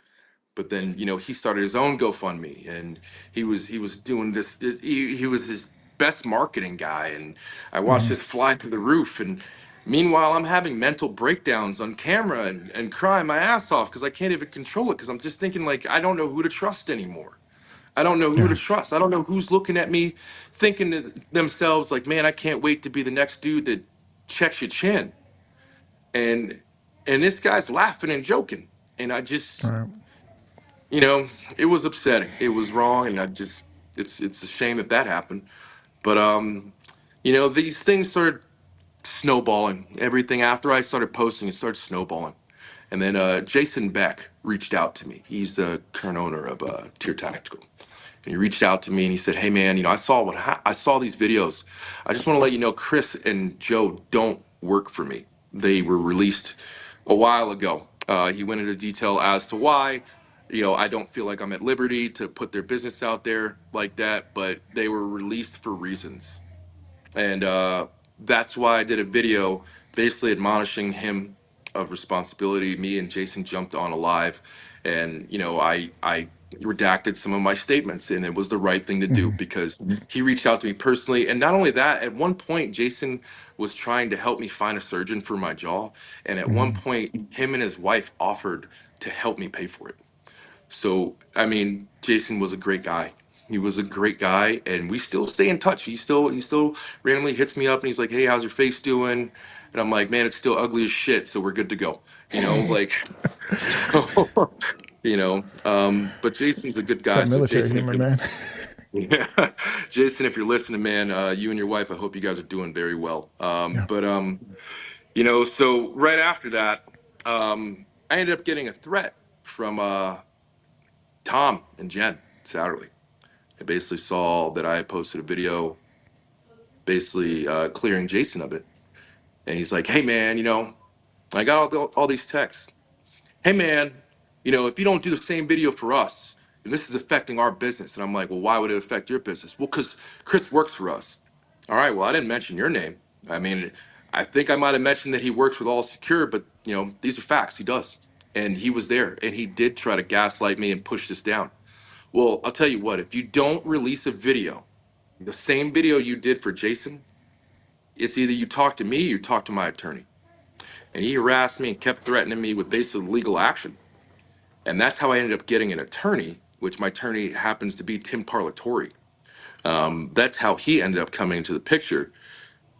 But then, he started his own GoFundMe, and he was doing he was his best marketing guy, and I watched Hmm. this fly through the roof. And meanwhile, I'm having mental breakdowns on camera and crying my ass off because I can't even control it, because I'm just thinking, like, I don't know who to trust anymore. I don't know who to Yeah. trust. I don't know who's looking at me thinking to themselves like, man, I can't wait to be the next dude that checks your chin. And this guy's laughing and joking. And I All just, right. you know, it was upsetting. It was wrong, and it's a shame that that happened. But these things started snowballing. Everything after I started posting, it started snowballing. And then Jason Beck reached out to me. He's the current owner of Tier Tactical. And he reached out to me and he said, "Hey man, I saw these videos. I just want to let you know Chris and Joe don't work for me. They were released a while ago." He went into detail as to why. I don't feel like I'm at liberty to put their business out there like that, but they were released for reasons. And that's why I did a video basically admonishing him of responsibility. Me and Jason jumped on a live, and I redacted some of my statements, and it was the right thing to do Hmm. because he reached out to me personally. And not only that, at one point Jason was trying to help me find a surgeon for my jaw, and at one Hmm. point him and his wife offered to help me pay for it. So, I mean, Jason was a great guy. He was a great guy, and we still stay in touch. He still randomly hits me up, and he's like, "Hey, how's your face doing?" And I'm like, "Man, it's still ugly as shit, so we're good to go." Like, so, But Jason's a good It's guy. that So, military Jason, if humor, you're, man. yeah, Jason, if you're listening, man, you and your wife, I hope you guys are doing very well. Yeah. So right after that, I ended up getting a threat from Tom and Jen Satterley. They basically saw that I had posted a video basically clearing Jason of it. And he's like, "Hey, man, I got all these texts. Hey, man, if you don't do the same video for us, then this is affecting our business." And I'm like, "Well, why would it affect your business?" "Well, because Chris works for us." "All right, well, I didn't mention your name. I mean, I think I might have mentioned that he works with All Secure, but, these are facts. He does. And he was there, and he did try to gaslight me and push this down." Well, I'll tell you what, if you don't release a video, the same video you did for Jason, it's either you talk to me or you talk to my attorney. And he harassed me and kept threatening me with basically legal action. And that's how I ended up getting an attorney, which my attorney happens to be Tim Parlatore. That's how he ended up coming into the picture,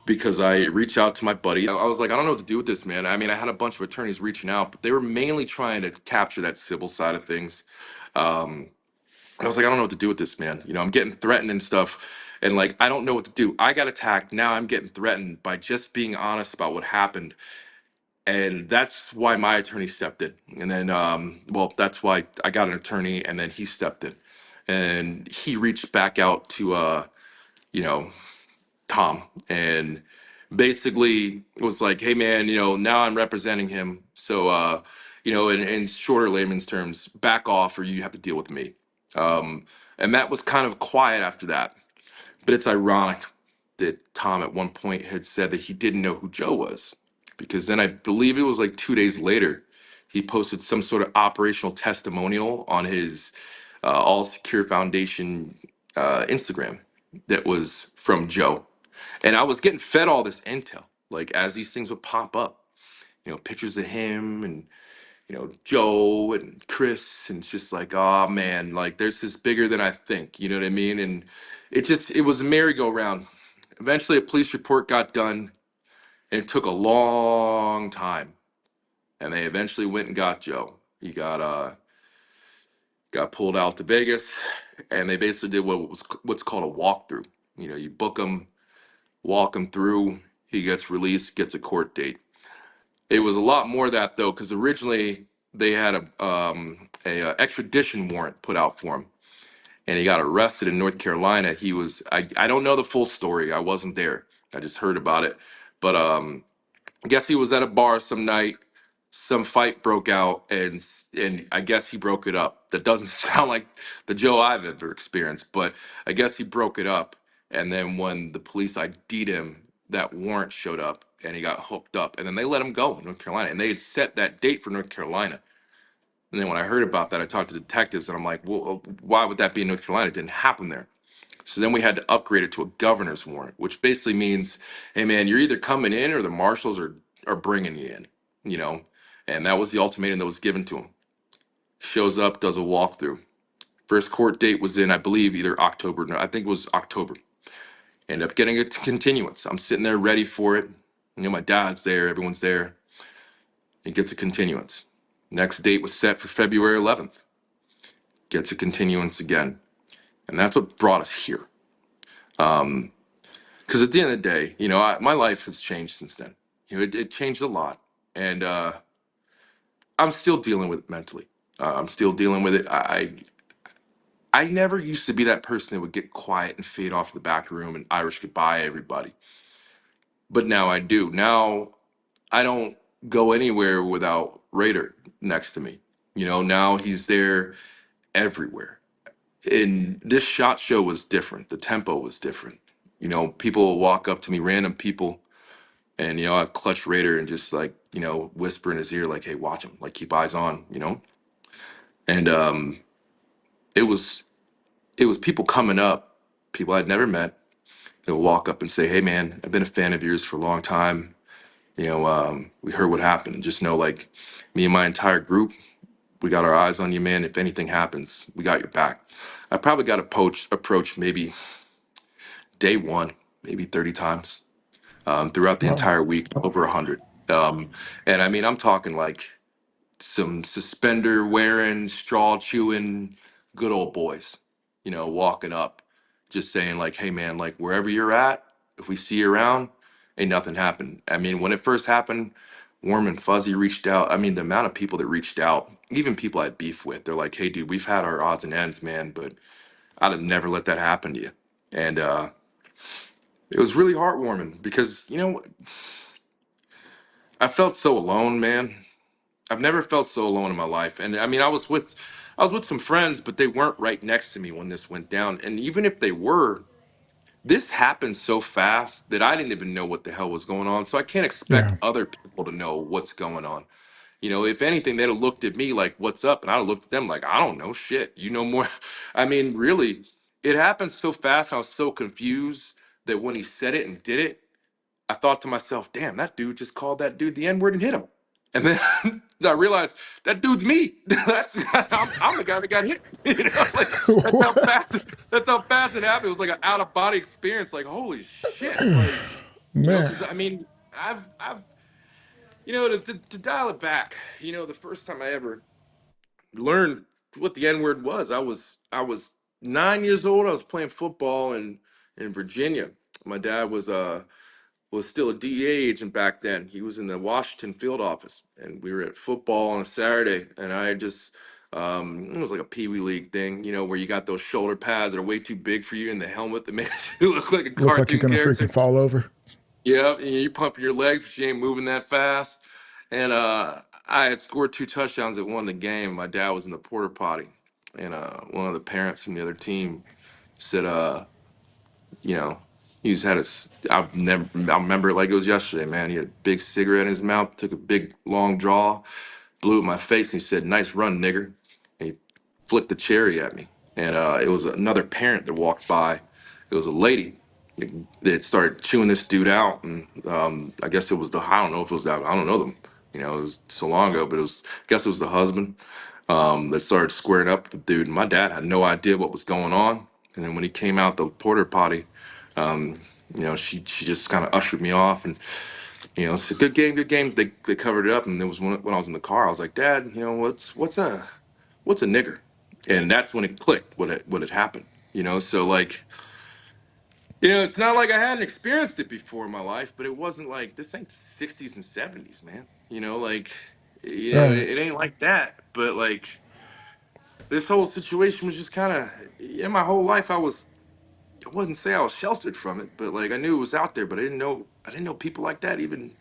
because I reached out to my buddy. I was like, I don't know what to do with this, man. I mean, I had a bunch of attorneys reaching out, but they were mainly trying to capture that civil side of things. Um, I was like, I don't know what to do with this, man. I'm getting threatened and stuff. And like, I don't know what to do. I got attacked. Now I'm getting threatened by just being honest about what happened. And that's why my attorney stepped in. And then, that's why I got an attorney, and then he stepped in. And he reached back out to, you know, Tom, and basically was like, "Hey, man, now I'm representing him. So, in shorter layman's terms, back off or you have to deal with me." And that was kind of quiet after that. But it's ironic that Tom at one point had said that he didn't know who Joe was, because then I believe it was like 2 days later, he posted some sort of operational testimonial on his All Secure Foundation Instagram that was from Joe. And I was getting fed all this intel, like as these things would pop up, pictures of him and Joe and Chris, and it's just like, oh man, like there's this bigger than I think, you know what I mean? And it was a merry-go-round. Eventually a police report got done, and it took a long time. And they eventually went and got Joe. He got got pulled out to Vegas, and they basically did what's called a walkthrough. You book him, walk him through. He gets released, gets a court date. It was a lot more of that though, because originally they had a extradition warrant put out for him, and he got arrested in North Carolina. I don't know the full story. I wasn't there. I just heard about it, but I guess he was at a bar some night. Some fight broke out, and I guess he broke it up. That doesn't sound like the Joe I've ever experienced, but I guess he broke it up. And then when the police ID'd him, that warrant showed up, and he got hooked up. And then they let him go in North Carolina, and they had set that date for North Carolina. And then when I heard about that, I talked to detectives, and I'm like, well, why would that be in North Carolina? It didn't happen there. So then we had to upgrade it to a governor's warrant, which basically means, hey man, you're either coming in or the marshals are bringing you in, you know. And that was the ultimatum that was given to him. Shows up, does a walkthrough. First court date was in, I believe, either October. No, I think it was October. End up getting a continuance. I'm sitting there ready for it. My dad's there, everyone's there. He gets a continuance. Next date was set for February 11th. Gets a continuance again. And that's what brought us here. Because at the end of the day, my life has changed since then. It changed a lot, and I'm still dealing with it mentally. I'm still dealing with it. I never used to be that person that would get quiet and fade off the back room and Irish goodbye everybody, but now I do. Now I don't go anywhere without Raider next to me. Now he's there everywhere. And this shot show was different. The tempo was different. People will walk up to me, random people. And I clutch Raider and just like whisper in his ear like, "Hey, watch him. Like keep eyes on." And it was people coming up, people I'd never met. They'll walk up and say, "Hey, man, I've been a fan of yours for a long time. We heard what happened. And just know, like me and my entire group, we got our eyes on you, man. If anything happens, we got your back." I probably got approached maybe day one, maybe 30 times throughout the Wow. entire week, over 100. And I mean, I'm talking like some suspender wearing, straw chewing, good old boys, walking up, just saying like, "Hey man, like wherever you're at, if we see you around, ain't nothing happened." I mean, when it first happened, Warm and Fuzzy reached out. I mean, the amount of people that reached out, even people I had beef with, they're like, "Hey dude, we've had our odds and ends, man, but I'd have never let that happen to you." And it was really heartwarming because, I felt so alone, man. I've never felt so alone in my life. And I mean, I was with some friends, but they weren't right next to me when this went down. And even if they were, this happened so fast that I didn't even know what the hell was going on. So I can't expect Yeah. other people to know what's going on. If anything, they'd have looked at me like, "What's up?" And I'd have looked at them like, "I don't know shit. You know more." I mean, really, it happened so fast. I was so confused that when he said it and did it, I thought to myself, "Damn, that dude just called that dude the N word and hit him." And then I realized that dude's me. I'm the guy that got hit. Like that's how fast it happened. It was like an out of body experience. Like holy shit. Like Man. because I mean, I've to dial it back. The first time I ever learned what the N word was, I was 9 years old. I was playing football in Virginia. My dad was still a DEA agent back then. He was in the Washington field office, and we were at football on a Saturday, and I just it was like a Pee Wee League thing, where you got those shoulder pads that are way too big for you, and the helmet that makes you look like a Look like you're cartoon gonna character. freaking fall over. Yeah, and you're pumping your legs, but you ain't moving that fast. And I had scored two touchdowns that won the game. My dad was in the porta potty, and one of the parents from the other team said, you know, he's had a. I remember it like it was yesterday, man. He had a big cigarette in his mouth, took a big long draw, blew at my face, and he said, "Nice run, nigger." And he flicked the cherry at me. And it was another parent that walked by. It was a lady that started chewing this dude out, and I guess it was I don't know if it was that. I don't know them. It was so long ago, but I guess it was the husband that started squaring up with the dude. And my dad had no idea what was going on. And then when he came out the porter potty, um, she just kind of ushered me off, and it's a good game, good game. They covered it up, and there was when I was in the car, I was like, "Dad, what's a nigger?" And that's when it clicked what had happened. So like, it's not like I hadn't experienced it before in my life, but it wasn't like this ain't the 60s and 70s, man. Like, Right. it ain't like that. But like this whole situation was just kind of in my whole life. I wouldn't say I was sheltered from it, but like I knew it was out there, but I didn't know people like that even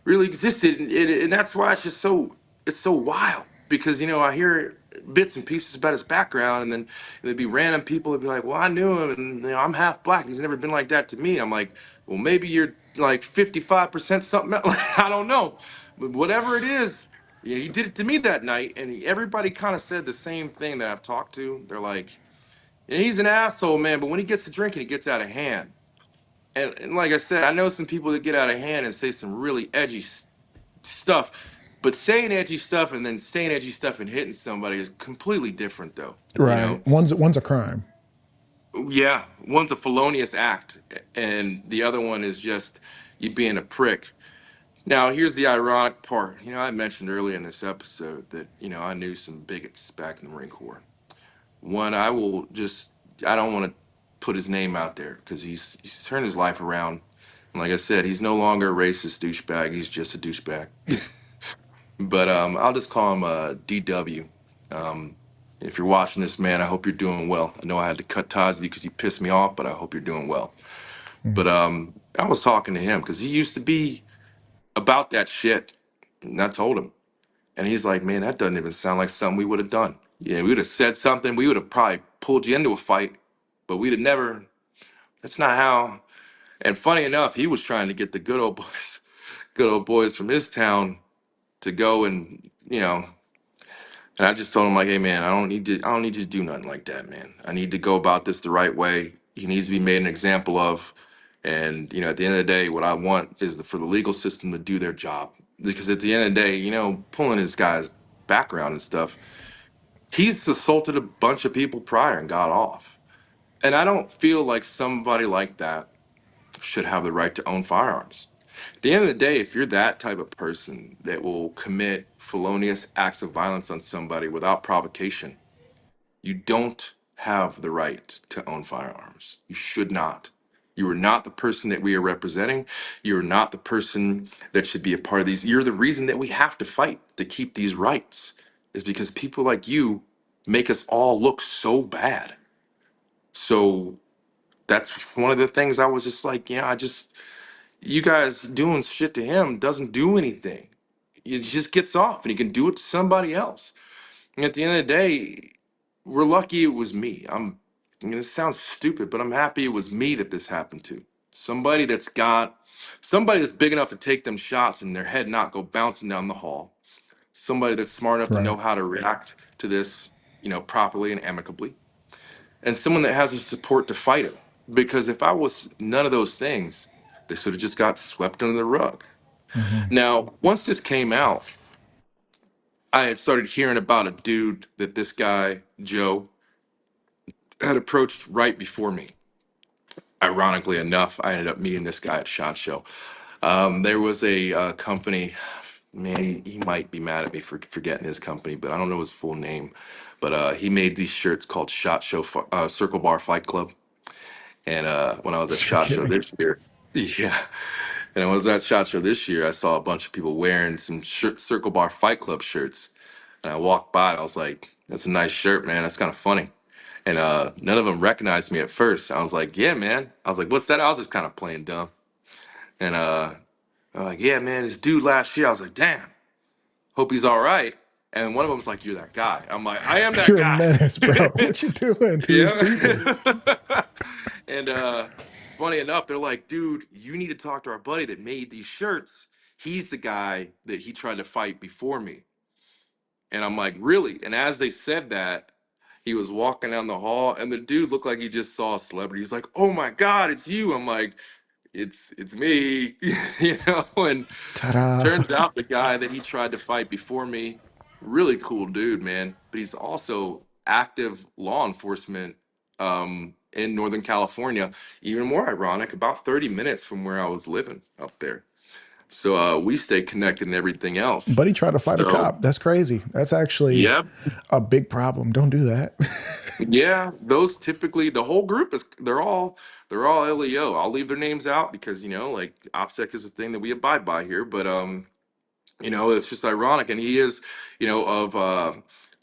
really existed, and that's why it's so wild because I hear bits and pieces about his background, and then there'd be random people that'd be like, "Well, I knew him, and I'm half black. He's never been like that to me." And I'm like, "Well, maybe you're like 55% something else." Like, I don't know, but whatever it is, yeah, he did it to me that night, and everybody kind of said the same thing that I've talked to. They're like, "Yeah, he's an asshole, man, but when he gets to drinking, he gets out of hand." And like I said, I know some people that get out of hand and say some really edgy stuff, but saying edgy stuff and then saying edgy stuff and hitting somebody is completely different, though. You Right. know, One's a crime. yeah, one's a felonious act, and the other one is just you being a prick. Now, here's the ironic part. I mentioned earlier in this episode that I knew some bigots back in the Marine Corps. One, I don't want to put his name out there because he's turned his life around. And like I said, he's no longer a racist douchebag. He's just a douchebag. But I'll just call him DW. Um, if you're watching this, man, I hope you're doing well. I know I had to cut ties with you because you pissed me off, but I hope you're doing well. Mm. But I was talking to him because he used to be about that shit, and I told him, and he's like, "Man, that doesn't even sound like something we would have done. Yeah, we would have said something. We would have probably pulled you into a fight, but we'd have never. That's not how." And funny enough, he was trying to get the good old boys, good old boys from his town to go and And I just told him like, hey man, I don't need you to do nothing like that, man. I need to go about this the right way. He needs to be made an example of. And at the end of the day, what I want is for the legal system to do their job. Because at the end of the day, pulling his guy's background and stuff, he's assaulted a bunch of people prior and got off. And I don't feel like somebody like that should have the right to own firearms. At the end of the day, if you're that type of person that will commit felonious acts of violence on somebody without provocation, you don't have the right to own firearms. You should not. You are not the person that we are representing. You're not the person that should be a part of these. You're the reason that we have to fight to keep these rights, is because people like you make us all look so bad. So that's one of the things I was just like, you guys doing shit to him doesn't do anything. He just gets off and he can do it to somebody else. And at the end of the day, we're lucky it was me. This sounds stupid, but I'm happy it was me that this happened to. Somebody that's big enough to take them shots and their head not go bouncing down the hall. Somebody that's smart enough to Right. know how to react to this, properly and amicably. And someone that has the support to fight it. Because if I was none of those things, they should have just got swept under the rug. Hmm. Now, once this came out, I had started hearing about a dude that this guy, Joe, had approached right before me. Ironically enough, I ended up meeting this guy at SHOT Show. There was a company, man, he might be mad at me for forgetting his company, but I don't know his full name. But he made these shirts called SHOT Show Circle Bar Fight Club. And when I was at You're SHOT Show kidding. this year, yeah, and I was at SHOT Show this year, I saw a bunch of people wearing some Circle Bar Fight Club shirts. And I walked by and I was like, that's a nice shirt, man. That's kind of funny. And none of them recognized me at first. I was like, yeah, man. I was like, what's that? I was just kind of playing dumb. And I'm like, yeah, man, this dude last year. I was like, damn, hope he's all right. And one of them was like, you're that guy. I'm like, I am that You're a guy. menace, bro. What you doing to these Yeah. people? And funny enough, they're like, dude, you need to talk to our buddy that made these shirts. He's the guy that he tried to fight before me. And I'm like, really? And as they said that, he was walking down the hall, and the dude looked like he just saw a celebrity. He's like, "Oh my God, it's you!" I'm like, "It's me," And Ta-da. turns out the guy that he tried to fight before me, really cool dude, man. But he's also active law enforcement in Northern California. Even more ironic, about 30 minutes from where I was living up there. So we stay connected and everything else. Buddy tried to fight a So cop. That's crazy. That's actually yeah, a big problem. Don't do that. yeah, those typically the whole group is they're all LEO. I'll leave their names out because like OPSEC is a thing that we abide by here, but it's just ironic, and he is of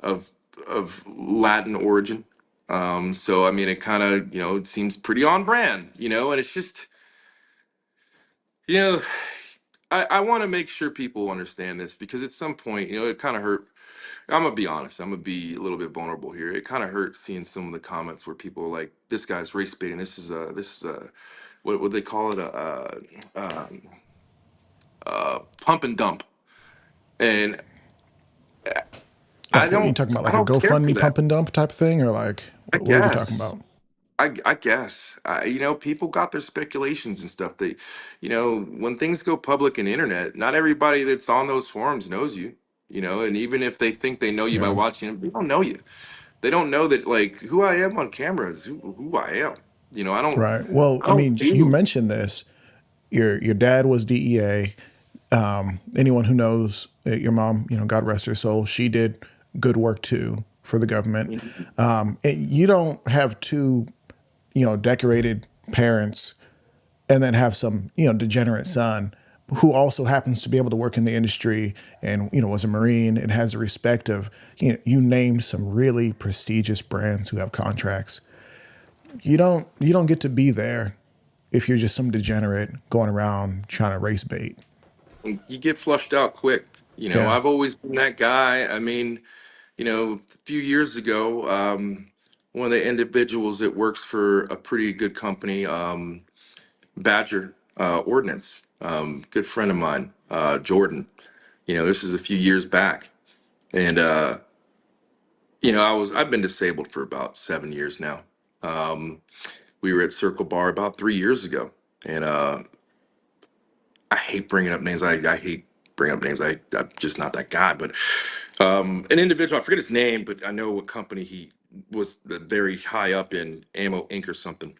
of Latin origin. So I mean, it kind of it seems pretty on brand, and it's just you know I want to make sure people understand this because at some point, it kind of hurt. I'm gonna be honest. I'm gonna be a little bit vulnerable here. It kind of hurts seeing some of the comments where people are like, "This guy's race baiting. This is a what would they call it pump and dump." And I Like, what are you don't talking about? I Like a don't care for GoFundMe that. pump and dump type of thing? Or like, I what are we talking guess. about? I guess. People got their speculations and stuff. When things go public in internet, not everybody that's on those forums knows you. And even if they think they know you by Yeah. watching them, they don't know you. They don't know that like who I am on camera is who I am. I don't Right. Well, I I don't mean, you do mentioned this. Your dad was DEA. Anyone who knows your mom, God rest her soul, she did good work too for the government. And you don't have two, decorated parents and then have some, degenerate son who also happens to be able to work in the industry and, was a Marine and has the respect of, you named some really prestigious brands who have contracts. You don't get to be there if you're just some degenerate going around trying to race bait. you get flushed out quick. Yeah. I've always been that guy. I mean, a few years ago, one of the individuals that works for a pretty good company, Badger Ordnance, good friend of mine, Jordan. This is a few years back, and I've been disabled for about 7 years now. We were at Circle Bar about 3 years ago, and I hate bringing up names. I hate bringing up names. I'm just not that guy. But an individual, I forget his name, but I know what company he was very high up in, Ammo Inc. or something.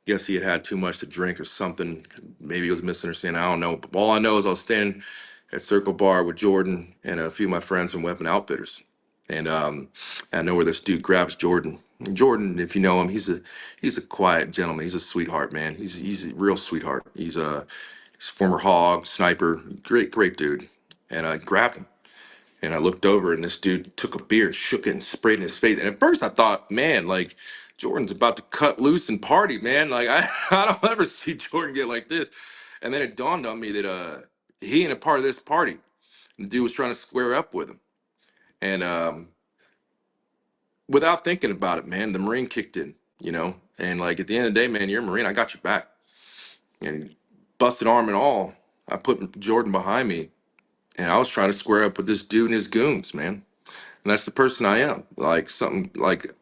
Guess he had had too much to drink or something. Maybe he was misunderstanding. I don't know. But all I know is I was standing at Circle Bar with Jordan and a few of my friends from Weapon Outfitters, and I know where this dude grabs Jordan. And Jordan, if you know him, he's a quiet gentleman. He's a sweetheart, man. He's a real sweetheart. He's a former hog sniper, great dude. And I grabbed him. And I looked over, and this dude took a beer, shook it, and sprayed it in his face. And at first, I thought, man, like Jordan's about to cut loose and party, man. Like I don't ever see Jordan get like this. And then it dawned on me that he ain't a part of this party. And the dude was trying to square up with him. And without thinking about it, man, the Marine kicked in, And like at the end of the day, man, you're a Marine. I got your back. And busted arm and all, I put Jordan behind me, and I was trying to square up with this dude and his goons, man. And that's the person I am. Like something like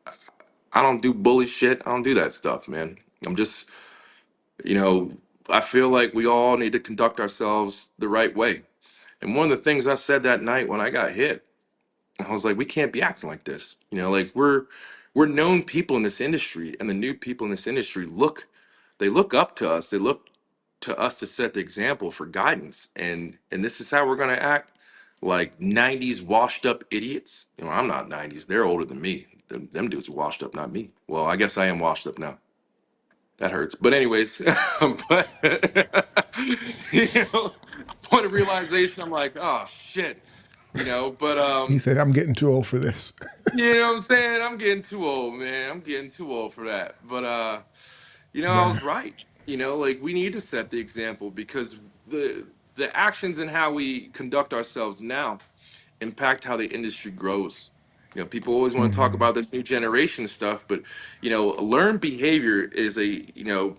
I don't do bully shit. I don't do that stuff, man. I'm just, you know, I feel like we all need to conduct ourselves the right way. And one of the things I said that night when I got hit, I was like, we can't be acting like this. Like we're known people in this industry, and the new people in this industry look up to us. They look to us to set the example for guidance, and this is how we're gonna act, like 90s washed up idiots. I'm not 90s, they're older than me. Them dudes are washed up, not me. Well, I guess I am washed up now. That hurts, but anyways. But point of realization, I'm like, oh shit. But He said, I'm getting too old for this. you know what I'm saying? I'm getting too old, man. I'm getting too old for that. But I Yeah. was right. Like we need to set the example because the actions and how we conduct ourselves now impact how the industry grows. People always want to talk Hmm. about this new generation stuff, but learned behavior is a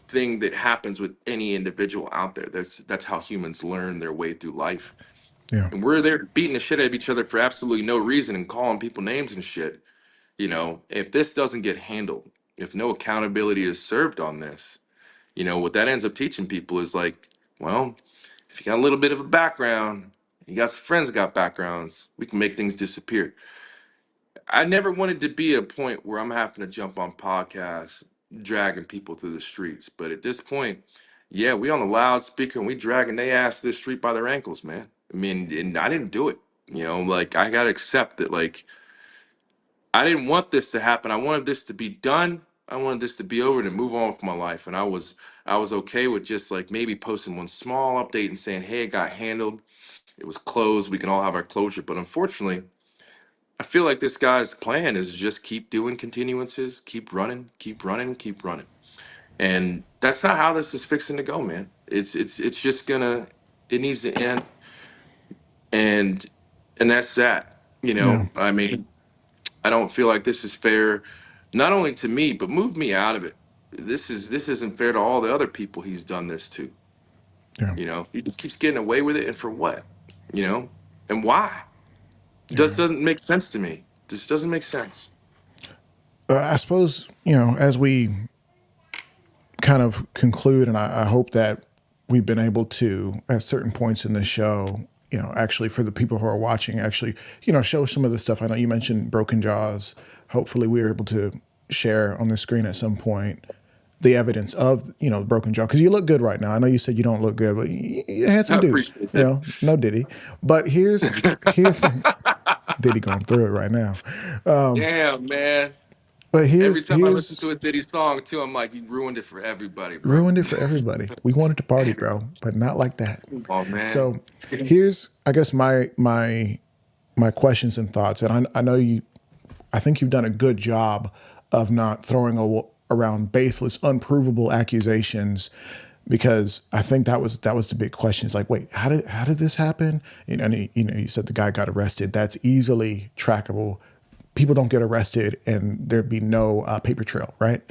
thing that happens with any individual out there. That's how humans learn their way through life. Yeah. And we're there beating the shit out of each other for absolutely no reason and calling people names and shit. If this doesn't get handled, if no accountability is served on this, what that ends up teaching people is like, well, if you got a little bit of a background, you got some friends that got backgrounds, we can make things disappear. I never wanted to be a point where I'm having to jump on podcasts, dragging people through the streets. But at this point, Yeah, we on the loudspeaker and we dragging they ass to the street by their ankles, man. I mean, and I didn't do it. Like I gotta accept that. Like I didn't want this to happen. I wanted this to be done. I wanted this to be over and to move on with my life. And I was okay with just like maybe posting one small update and saying, "Hey, it got handled. It was closed. We can all have our closure." But unfortunately, I feel like this guy's plan is just keep doing continuances, keep running, keep running, keep running. And that's not how this is fixing to go, man. It's just gonna it needs to end, and that's that. Yeah. I mean, I don't feel like this is fair, not only to me, but move me out of it. This isn't fair to all the other people he's done this to. Yeah. He just keeps getting away with it, and for what? You know, and why? Yeah. Doesn't make sense to me. This doesn't make sense. I suppose, as we kind of conclude, and I hope that we've been able to, at certain points in the show, actually for the people who are watching, actually, show some of the stuff. I know you mentioned broken jaws. Hopefully, we were able to share on the screen at some point the evidence of, broken jaw. Because you look good right now. I know you said you don't look good, but you're a handsome I dude. appreciate that. No Diddy. But here's Diddy going through it right now. Damn, man. But Every time I listen here's to a Diddy song, too, I'm like, you ruined it for everybody, bro. ruined it for everybody. We wanted to party, bro, but not like that. Oh man. So here's, I guess, my questions and thoughts. And I know you, I think you've done a good job of not throwing around baseless, unprovable accusations, because I think that was the big question. It's like, wait, how did this happen? And you said the guy got arrested. That's easily trackable. People don't get arrested, and there'd be no paper trail, right?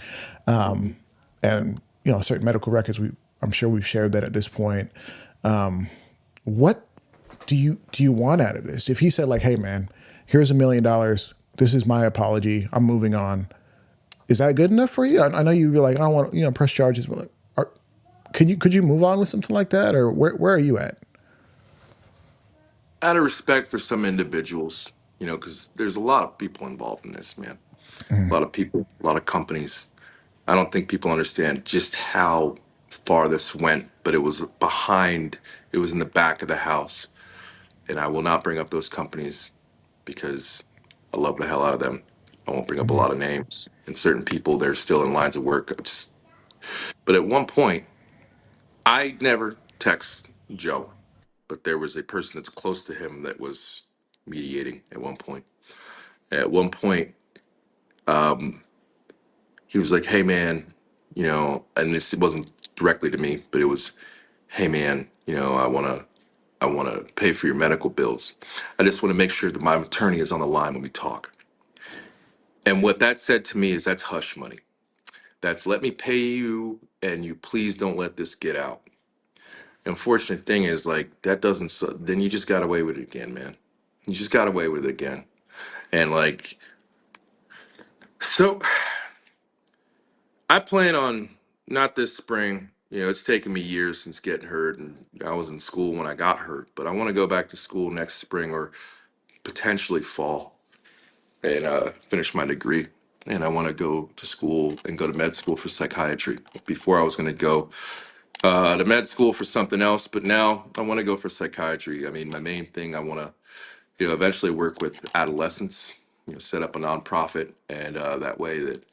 Mhm. And certain medical records. I'm sure we've shared that at this point. What do you want out of this? If he said like, "Hey, man, here's $1 million. This is my apology. I'm moving on." Is that good enough for you? I know you were like, "I don't want to, press charges." But like, could you move on with something like that, or where are you at? Out of respect for some individuals, because there's a lot of people involved in this, man. A lot of people, a lot of companies. I don't think people understand just how far this went, but it was in the back of the house. And I will not bring up those companies because I love the hell out of them. I won't bring up a Mm-hmm. lot of names. And certain people, they're still in lines of work. But at one point, I never text Joe, but there was a person that's close to him that was mediating at one point. At one point, he was like, "Hey, man, and this wasn't directly to me, but it was, hey, man, I want to pay for your medical bills. I just want to make sure that my attorney is on the line when we talk." And what that said to me is that's hush money. That's let me pay you and you please don't let this get out. Unfortunate thing is like that doesn't then you just got away with it again, man. You just got away with it again. And like so I plan on not this spring. It's taken me years since getting hurt and I was in school when I got hurt, but I want to go back to school next spring or potentially fall and finish my degree. And I want to go to school and go to med school for psychiatry. Before I was going to go to med school for something else, but now I want to go for psychiatry. I mean, my main thing, I want to, eventually work with adolescents, set up a nonprofit, and that way that,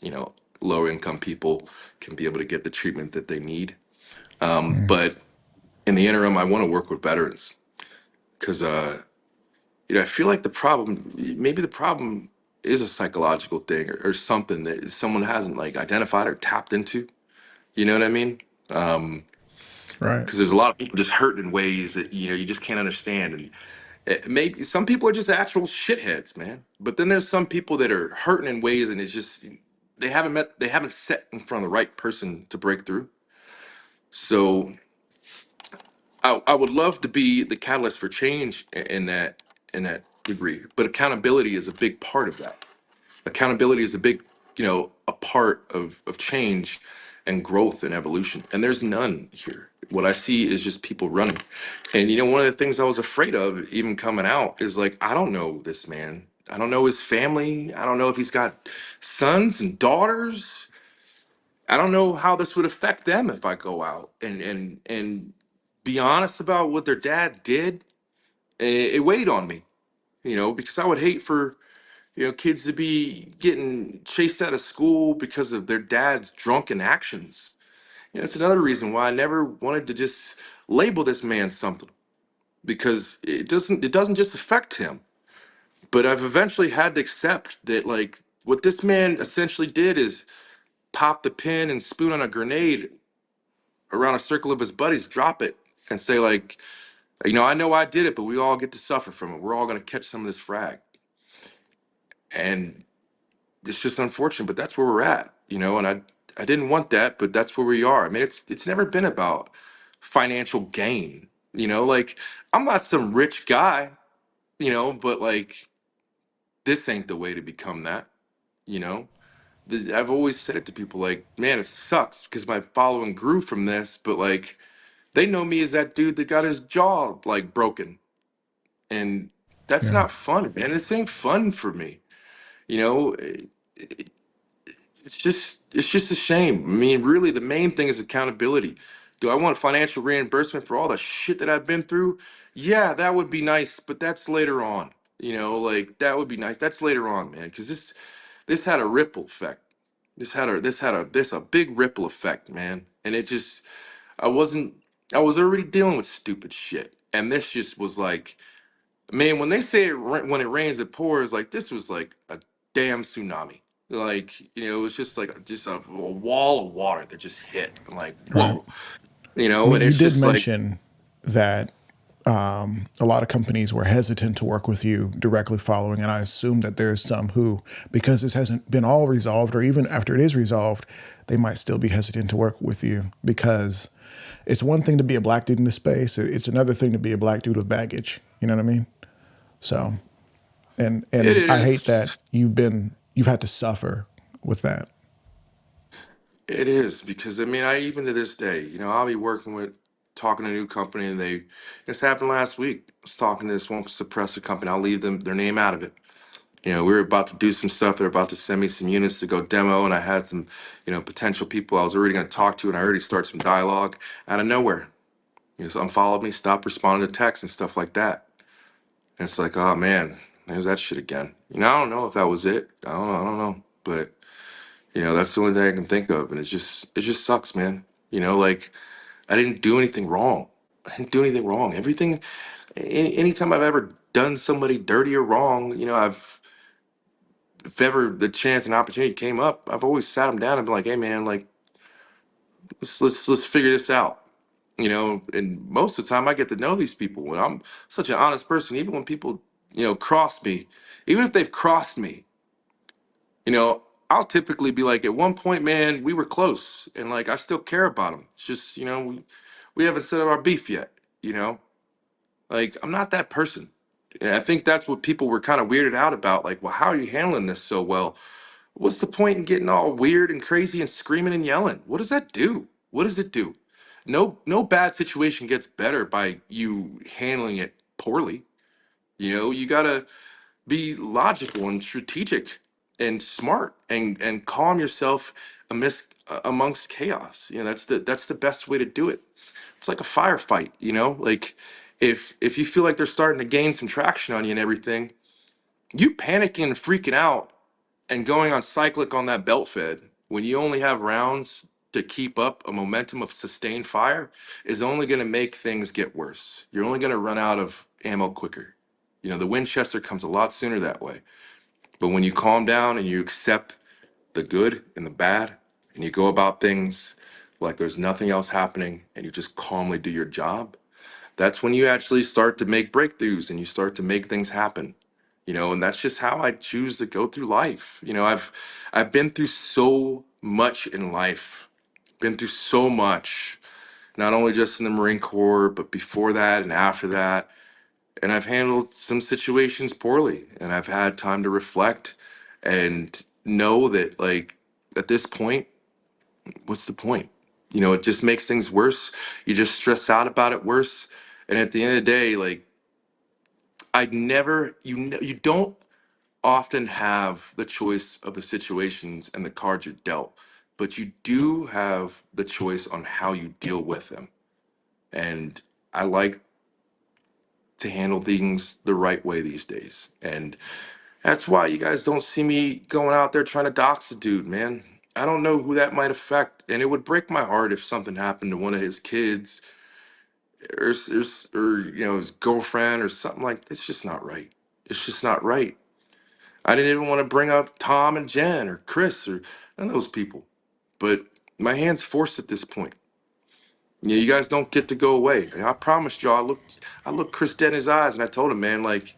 lower income people can be able to get the treatment that they need. But in the interim, I want to work with veterans because, I feel like maybe the problem is a psychological thing or something that someone hasn't like identified or tapped into. You know what I mean? Right. Because there's a lot of people just hurt in ways that you just can't understand. And maybe some people are just actual shitheads, man. But then there's some people that are hurting in ways, and it's just they haven't set in front of the right person to break through. So I would love to be the catalyst for change in that degree. But accountability is a big part of that. Accountability is a big, a part of change and growth and evolution. And there's none here. What I see is just people running. And one of the things I was afraid of even coming out is like, I don't know this man. I don't know his family. I don't know if he's got sons and daughters. I don't know how this would affect them if I go out and be honest about what their dad did. It weighed on me, because I would hate for kids to be getting chased out of school because of their dad's drunken actions. It's another reason why I never wanted to just label this man something, because it doesn't just affect him. But I've eventually had to accept that, like, what this man essentially did is pop the pin and spoon on a grenade around a circle of his buddies, drop it, and say, like, I know I did it, but we all get to suffer from it. We're all gonna catch some of this frag. And it's just unfortunate, but that's where we're at, and I didn't want that, but that's where we are. I mean, it's never been about financial gain, like, I'm not some rich guy, but like, this ain't the way to become that, you know. I've always said it to people, like, man, it sucks because my following grew from this, but like, they know me as that dude that got his jaw like broken, and that's Yeah. not fun, man. This ain't fun for me, you know. It's just a shame. I mean, really, the main thing is accountability. Do I want financial reimbursement for all the shit that I've been through? Yeah, that would be nice, but that's later on. Like, that would be nice. That's later on, man, because this had a ripple effect. This a big ripple effect, man. And it just I wasn't I was already dealing with stupid shit, and this just was like, man, when they say when it rains, it pours. Like, this was like a damn tsunami. Like, it was just like a wall of water that just hit. I'm like, Right. whoa, I mean, and you it's did just like, mention that a lot of companies were hesitant to work with you directly following, and I assume that there's some who, because this hasn't been all resolved, or even after it is resolved, they might still be hesitant to work with you because it's one thing to be a black dude in the space; it's another thing to be a black dude with baggage. You know what I mean? So, and it and I hate that is. you've had to suffer with that. It is, because I mean, I even to this day, I'll be talking to a new company, and this happened last week. I was talking to this one suppressor company. I'll leave their name out of it. We were about to do some stuff. They're about to send me some units to go demo, and I had some, potential people I was already going to talk to, and I already started some dialogue out of nowhere. So unfollowed me, stopped responding to texts and stuff like that. And it's like, oh man, there's that shit again. I don't know if that was it. I don't know, but that's the only thing I can think of, and it just sucks, man. Like, I didn't do anything wrong. I didn't do anything wrong. Everything, anytime I've ever done somebody dirty or wrong, if ever the chance and opportunity came up, I've always sat them down and been like, hey man, like, let's figure this out. And most of the time I get to know these people. When I'm such an honest person, even when people, cross me, even if they've crossed me, you know, I'll typically be like, at one point, man, we were close, and like, I still care about them. It's just, we haven't settled our beef yet, you know? Like, I'm not that person. And I think that's what people were kind of weirded out about. Like, well, how are you handling this so well? What's the point in getting all weird and crazy and screaming and yelling? What does that do? What does it do? No bad situation gets better by you handling it poorly. You gotta be logical and strategic and smart and calm yourself amongst chaos. That's the best way to do it. It's like a firefight. Like, if you feel like they're starting to gain some traction on you and everything, you panicking and freaking out and going on cyclic on that belt fed when you only have rounds to keep up a momentum of sustained fire is only going to make things get worse. You're only going to run out of ammo quicker. The Winchester comes a lot sooner that way. But when you calm down and you accept the good and the bad, and you go about things like there's nothing else happening, and you just calmly do your job, that's when you actually start to make breakthroughs and you start to make things happen. And that's just how I choose to go through life. I've been through so much in life, been through so much, not only just in the Marine Corps, but before that and after that. And I've handled some situations poorly, and I've had time to reflect and know that, like, at this point, what's the point? It just makes things worse. You just stress out about it worse. And at the end of the day, like, I'd never, you don't often have the choice of the situations and the cards you're dealt. but you do have the choice on how you deal with them. And I like to handle things the right way these days. And that's why you guys don't see me going out there trying to dox a dude, man. I don't know who that might affect. And it would break my heart if something happened to one of his kids or his girlfriend or something like that. It's just not right. It's just not right. I didn't even want to bring up Tom and Jen or Chris or none of those people. But my hand's forced at this point. Yeah, you guys don't get to go away. And I promised y'all, I looked Chris dead in his eyes and I told him, man, like,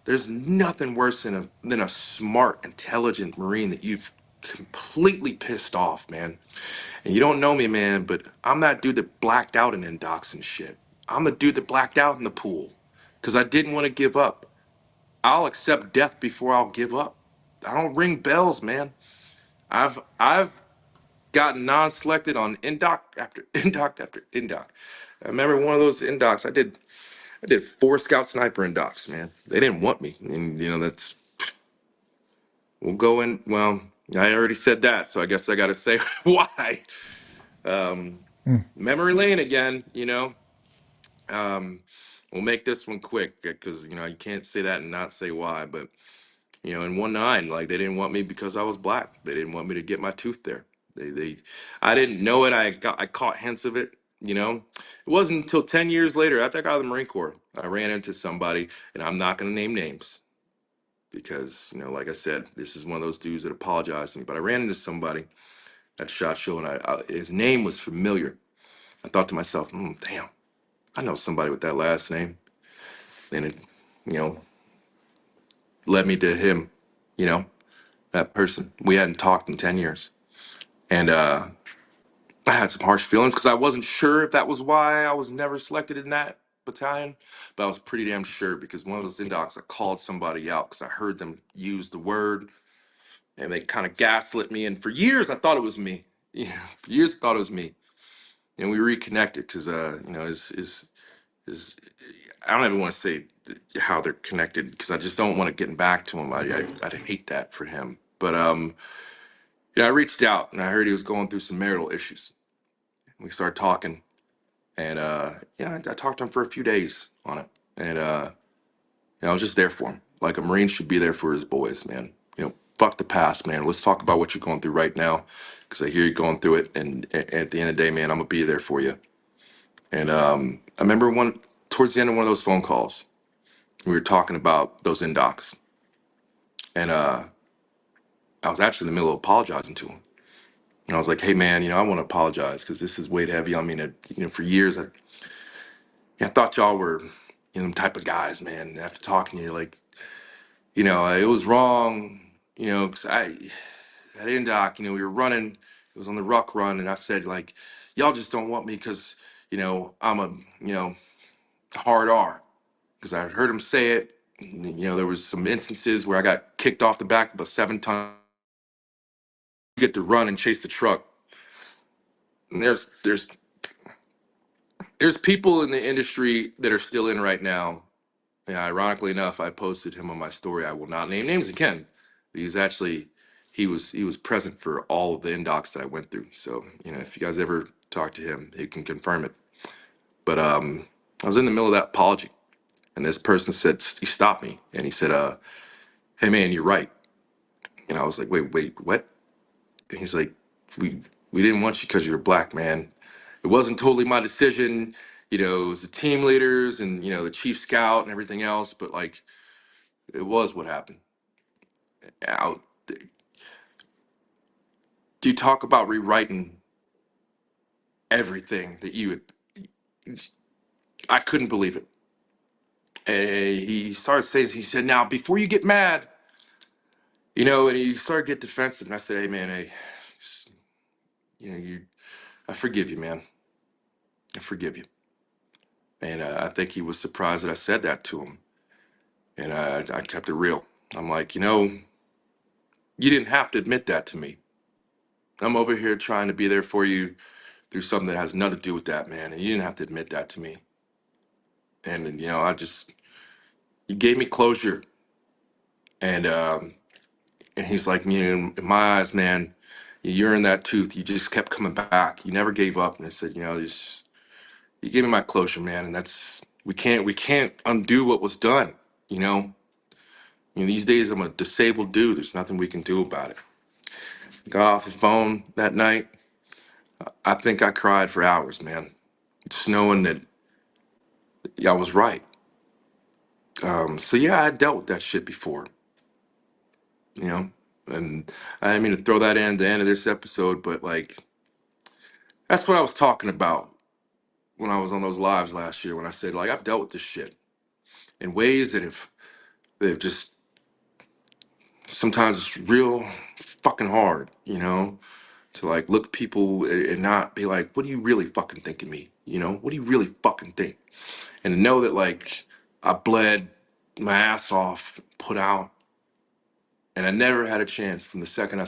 there's nothing worse than a smart, intelligent Marine that you've completely pissed off, man. And you don't know me, man, but I'm that dude that blacked out in indocs and shit. I'm the dude that blacked out in the pool because I didn't want to give up. I'll accept death before I'll give up. I don't ring bells, man. I've gotten non-selected on indoc after indoc after indoc. I remember one of those indocs. I did 4 scout sniper indocs, man. They didn't want me, and that's we'll go in. Well, I already said that, so I guess I got to say why. Um, Mm. Memory lane again. We'll make this one quick because you can't say that and not say why. But in 1-9, like they didn't want me because I was black. They didn't want me to get my tooth there. I didn't know it. I caught hints of it. It wasn't until 10 years later after I got out of the Marine Corps, I ran into somebody, and I'm not going to name names because like I said, this is one of those dudes that apologized to me. But I ran into somebody at SHOT Show, and his name was familiar. I thought to myself, damn, I know somebody with that last name, and it, you know, led me to him. You know, that person. We hadn't talked in 10 years, and I had some harsh feelings because I wasn't sure if that was why I was never selected in that battalion, but I was pretty damn sure because one of those indocs, I called somebody out because I heard them use the word, and they kind of gaslit me. And for years, I thought it was me. For years I thought it was me. And we reconnected because, is I don't even want to say how they're connected because I just don't want to get back to him. I'd hate that for him. But yeah, I reached out and I heard he was going through some marital issues. We started talking, and yeah, I talked to him for a few days on it, and I was just there for him, like a Marine should be there for his boys, man. Fuck the past, man. Let's talk about what you're going through right now, because I hear you going through it, and at the end of the day, man, I'm gonna be there for you. And I remember towards the end of one of those phone calls, we were talking about those indocs, and I was actually in the middle of apologizing to him. And I was like, hey, man, I want to apologize because this is weighed heavy on me. And, for years, I thought y'all were, them type of guys, man. And after talking to you, like, it was wrong, because at Indoc, we were running, it was on the ruck run. And I said, like, y'all just don't want me because, I'm a, hard R. Because I heard him say it. There was some instances where I got kicked off the back of a 7-ton. You get to run and chase the truck. And there's people in the industry that are still in right now. And ironically enough, I posted him on my story. I will not name names again. He's actually he was present for all of the indocs that I went through. So if you guys ever talk to him, he can confirm it. But I was in the middle of that apology, and this person said he stopped me, and he said, "Hey man, you're right." And I was like, "Wait, what?" And he's like, "We didn't want you because you're black, man. It wasn't totally my decision. It was the team leaders and the chief scout and everything else, but like." It was what happened. Now, do you talk about rewriting everything that you had? I couldn't believe it. And he started saying, he said, now, before you get mad, and he started to get defensive. And I said, hey, man, hey, just, I forgive you, man. I forgive you. And I think he was surprised that I said that to him. And I kept it real. I'm like, you didn't have to admit that to me. I'm over here trying to be there for you through something that has nothing to do with that, man. And you didn't have to admit that to me. And I just you gave me closure, and he's like, in my eyes, man, You earned that tooth. You just kept coming back. You never gave up. And I said, just you gave me my closure, man. And that's we can't undo what was done. You know, these days I'm a disabled dude. There's nothing we can do about it. Got off the phone that night. I think I cried for hours, man. Just knowing that I was right. So yeah, I dealt with that shit before, you know. And I didn't mean to throw that in at the end of this episode, but like that's what I was talking about when I was on those lives last year when I said like I've dealt with this shit in ways that have just sometimes it's real fucking hard, to like look people and not be like, what do you really fucking think of me? What do you really fucking think? And to know that like I bled my ass off, put out, and I never had a chance from the second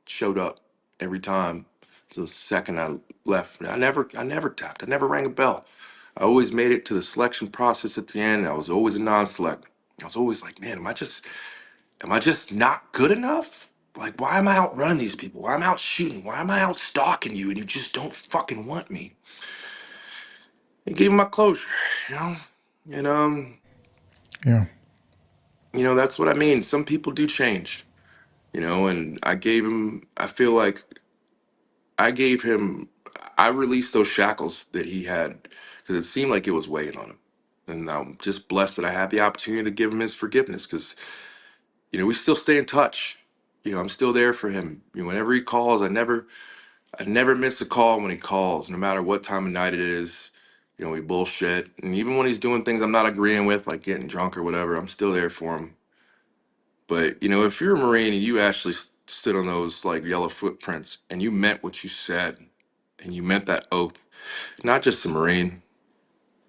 showed up every time to the second I left. I never tapped. I never rang a bell. I always made it to the selection process at the end. I was always a non-select. I was always like, man, am I just not good enough? Like, why am I out running these people? Why am I out shooting? Why am I out stalking you and you just don't fucking want me? It gave him my closure, you know? And Yeah. that's what I mean. Some people do change, and I feel like I gave him, I released those shackles that he had because it seemed like it was weighing on him. And I'm just blessed that I had the opportunity to give him his forgiveness because, we still stay in touch. I'm still there for him. Whenever he calls, I never miss a call when he calls, no matter what time of night it is. We bullshit. And even when he's doing things I'm not agreeing with, like getting drunk or whatever, I'm still there for him. But, if you're a Marine and you actually stood on those like yellow footprints and you meant what you said and you meant that oath, not just a Marine,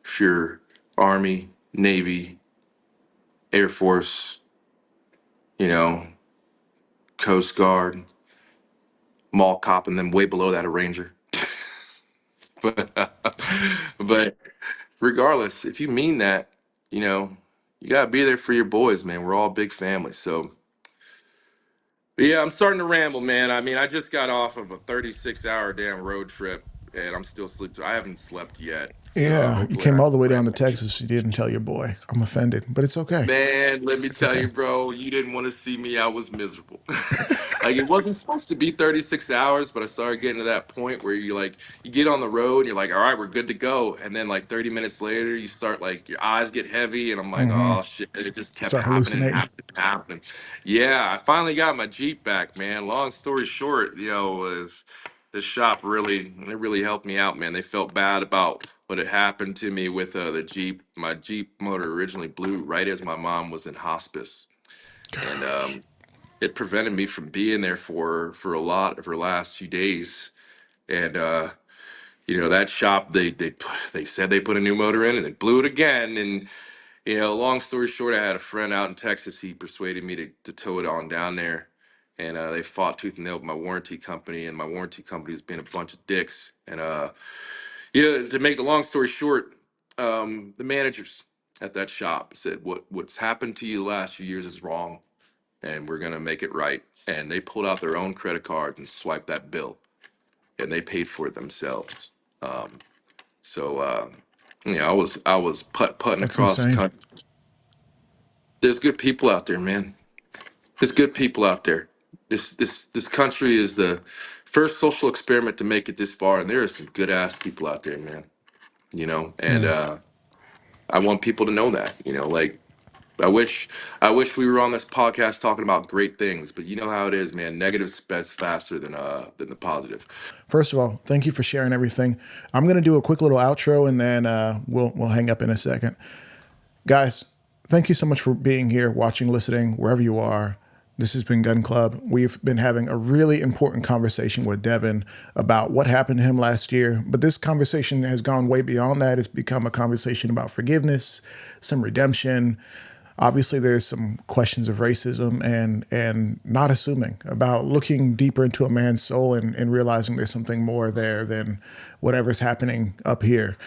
if you're Army, Navy, Air Force, you know, Coast Guard, mall cop, and then way below that, a Ranger. but regardless, if you mean that, you know, you gotta be there for your boys, man. We're all big family. So, but yeah, I'm starting to ramble, man. I mean, I just got off of a 36-hour damn road trip, and I'm still sleeping. I haven't slept yet, so Yeah. You hopefully came I all the way down to ramble. Texas. You didn't tell your boy. I'm offended, but it's okay. Man, let me It's tell okay. you, bro, you didn't want to see me. I was miserable. Like it wasn't supposed to be 36 hours, but I started getting to that point where you get on the road and you're like, all right, we're good to go. And then like 30 minutes later, you start like your eyes get heavy and I'm like, Mm-hmm. oh shit, it just kept Start happening, hallucinating. happening. Yeah, I finally got my Jeep back, man. Long story short, was the shop really helped me out, man. They felt bad about what had happened to me with the Jeep. My Jeep motor originally blew right as my mom was in hospice, and it prevented me from being there for a lot of her last few days. And that shop they said they put a new motor in and they blew it again. And long story short, I had a friend out in Texas. He persuaded me to tow it on down there. And they fought tooth and nail with my warranty company, and my warranty company has been a bunch of dicks. And to make the long story short, the managers at that shop said, what's happened to you the last few years is wrong, and we're gonna make it right. And they pulled out their own credit card and swiped that bill, and they paid for it themselves. So I was putting That's across the insane. country. There's good people out there, man. There's good people out there. This country is the first social experiment to make it this far, and there are some good ass people out there, man. And Yeah. I want people to know that. Like I wish we were on this podcast talking about great things, but you know how it is, man. Negative spreads faster than the positive. First of all, thank you for sharing everything. I'm gonna do a quick little outro and then we'll hang up in a second. Guys, thank you so much for being here, watching, listening, wherever you are. This has been Gun Club. We've been having a really important conversation with Devin about what happened to him last year. But this conversation has gone way beyond that. It's become a conversation about forgiveness, some redemption. Obviously, there's some questions of racism and not assuming, about looking deeper into a man's soul and realizing there's something more there than whatever's happening up here.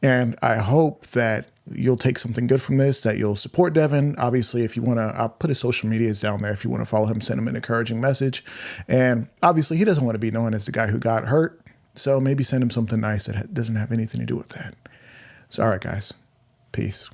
And I hope that you'll take something good from this, that you'll support Devin. Obviously, if you want to, I'll put his social medias down there. If you want to follow him, send him an encouraging message. And obviously, he doesn't want to be known as the guy who got hurt. So maybe send him something nice that doesn't have anything to do with that. So, all right, guys. Peace.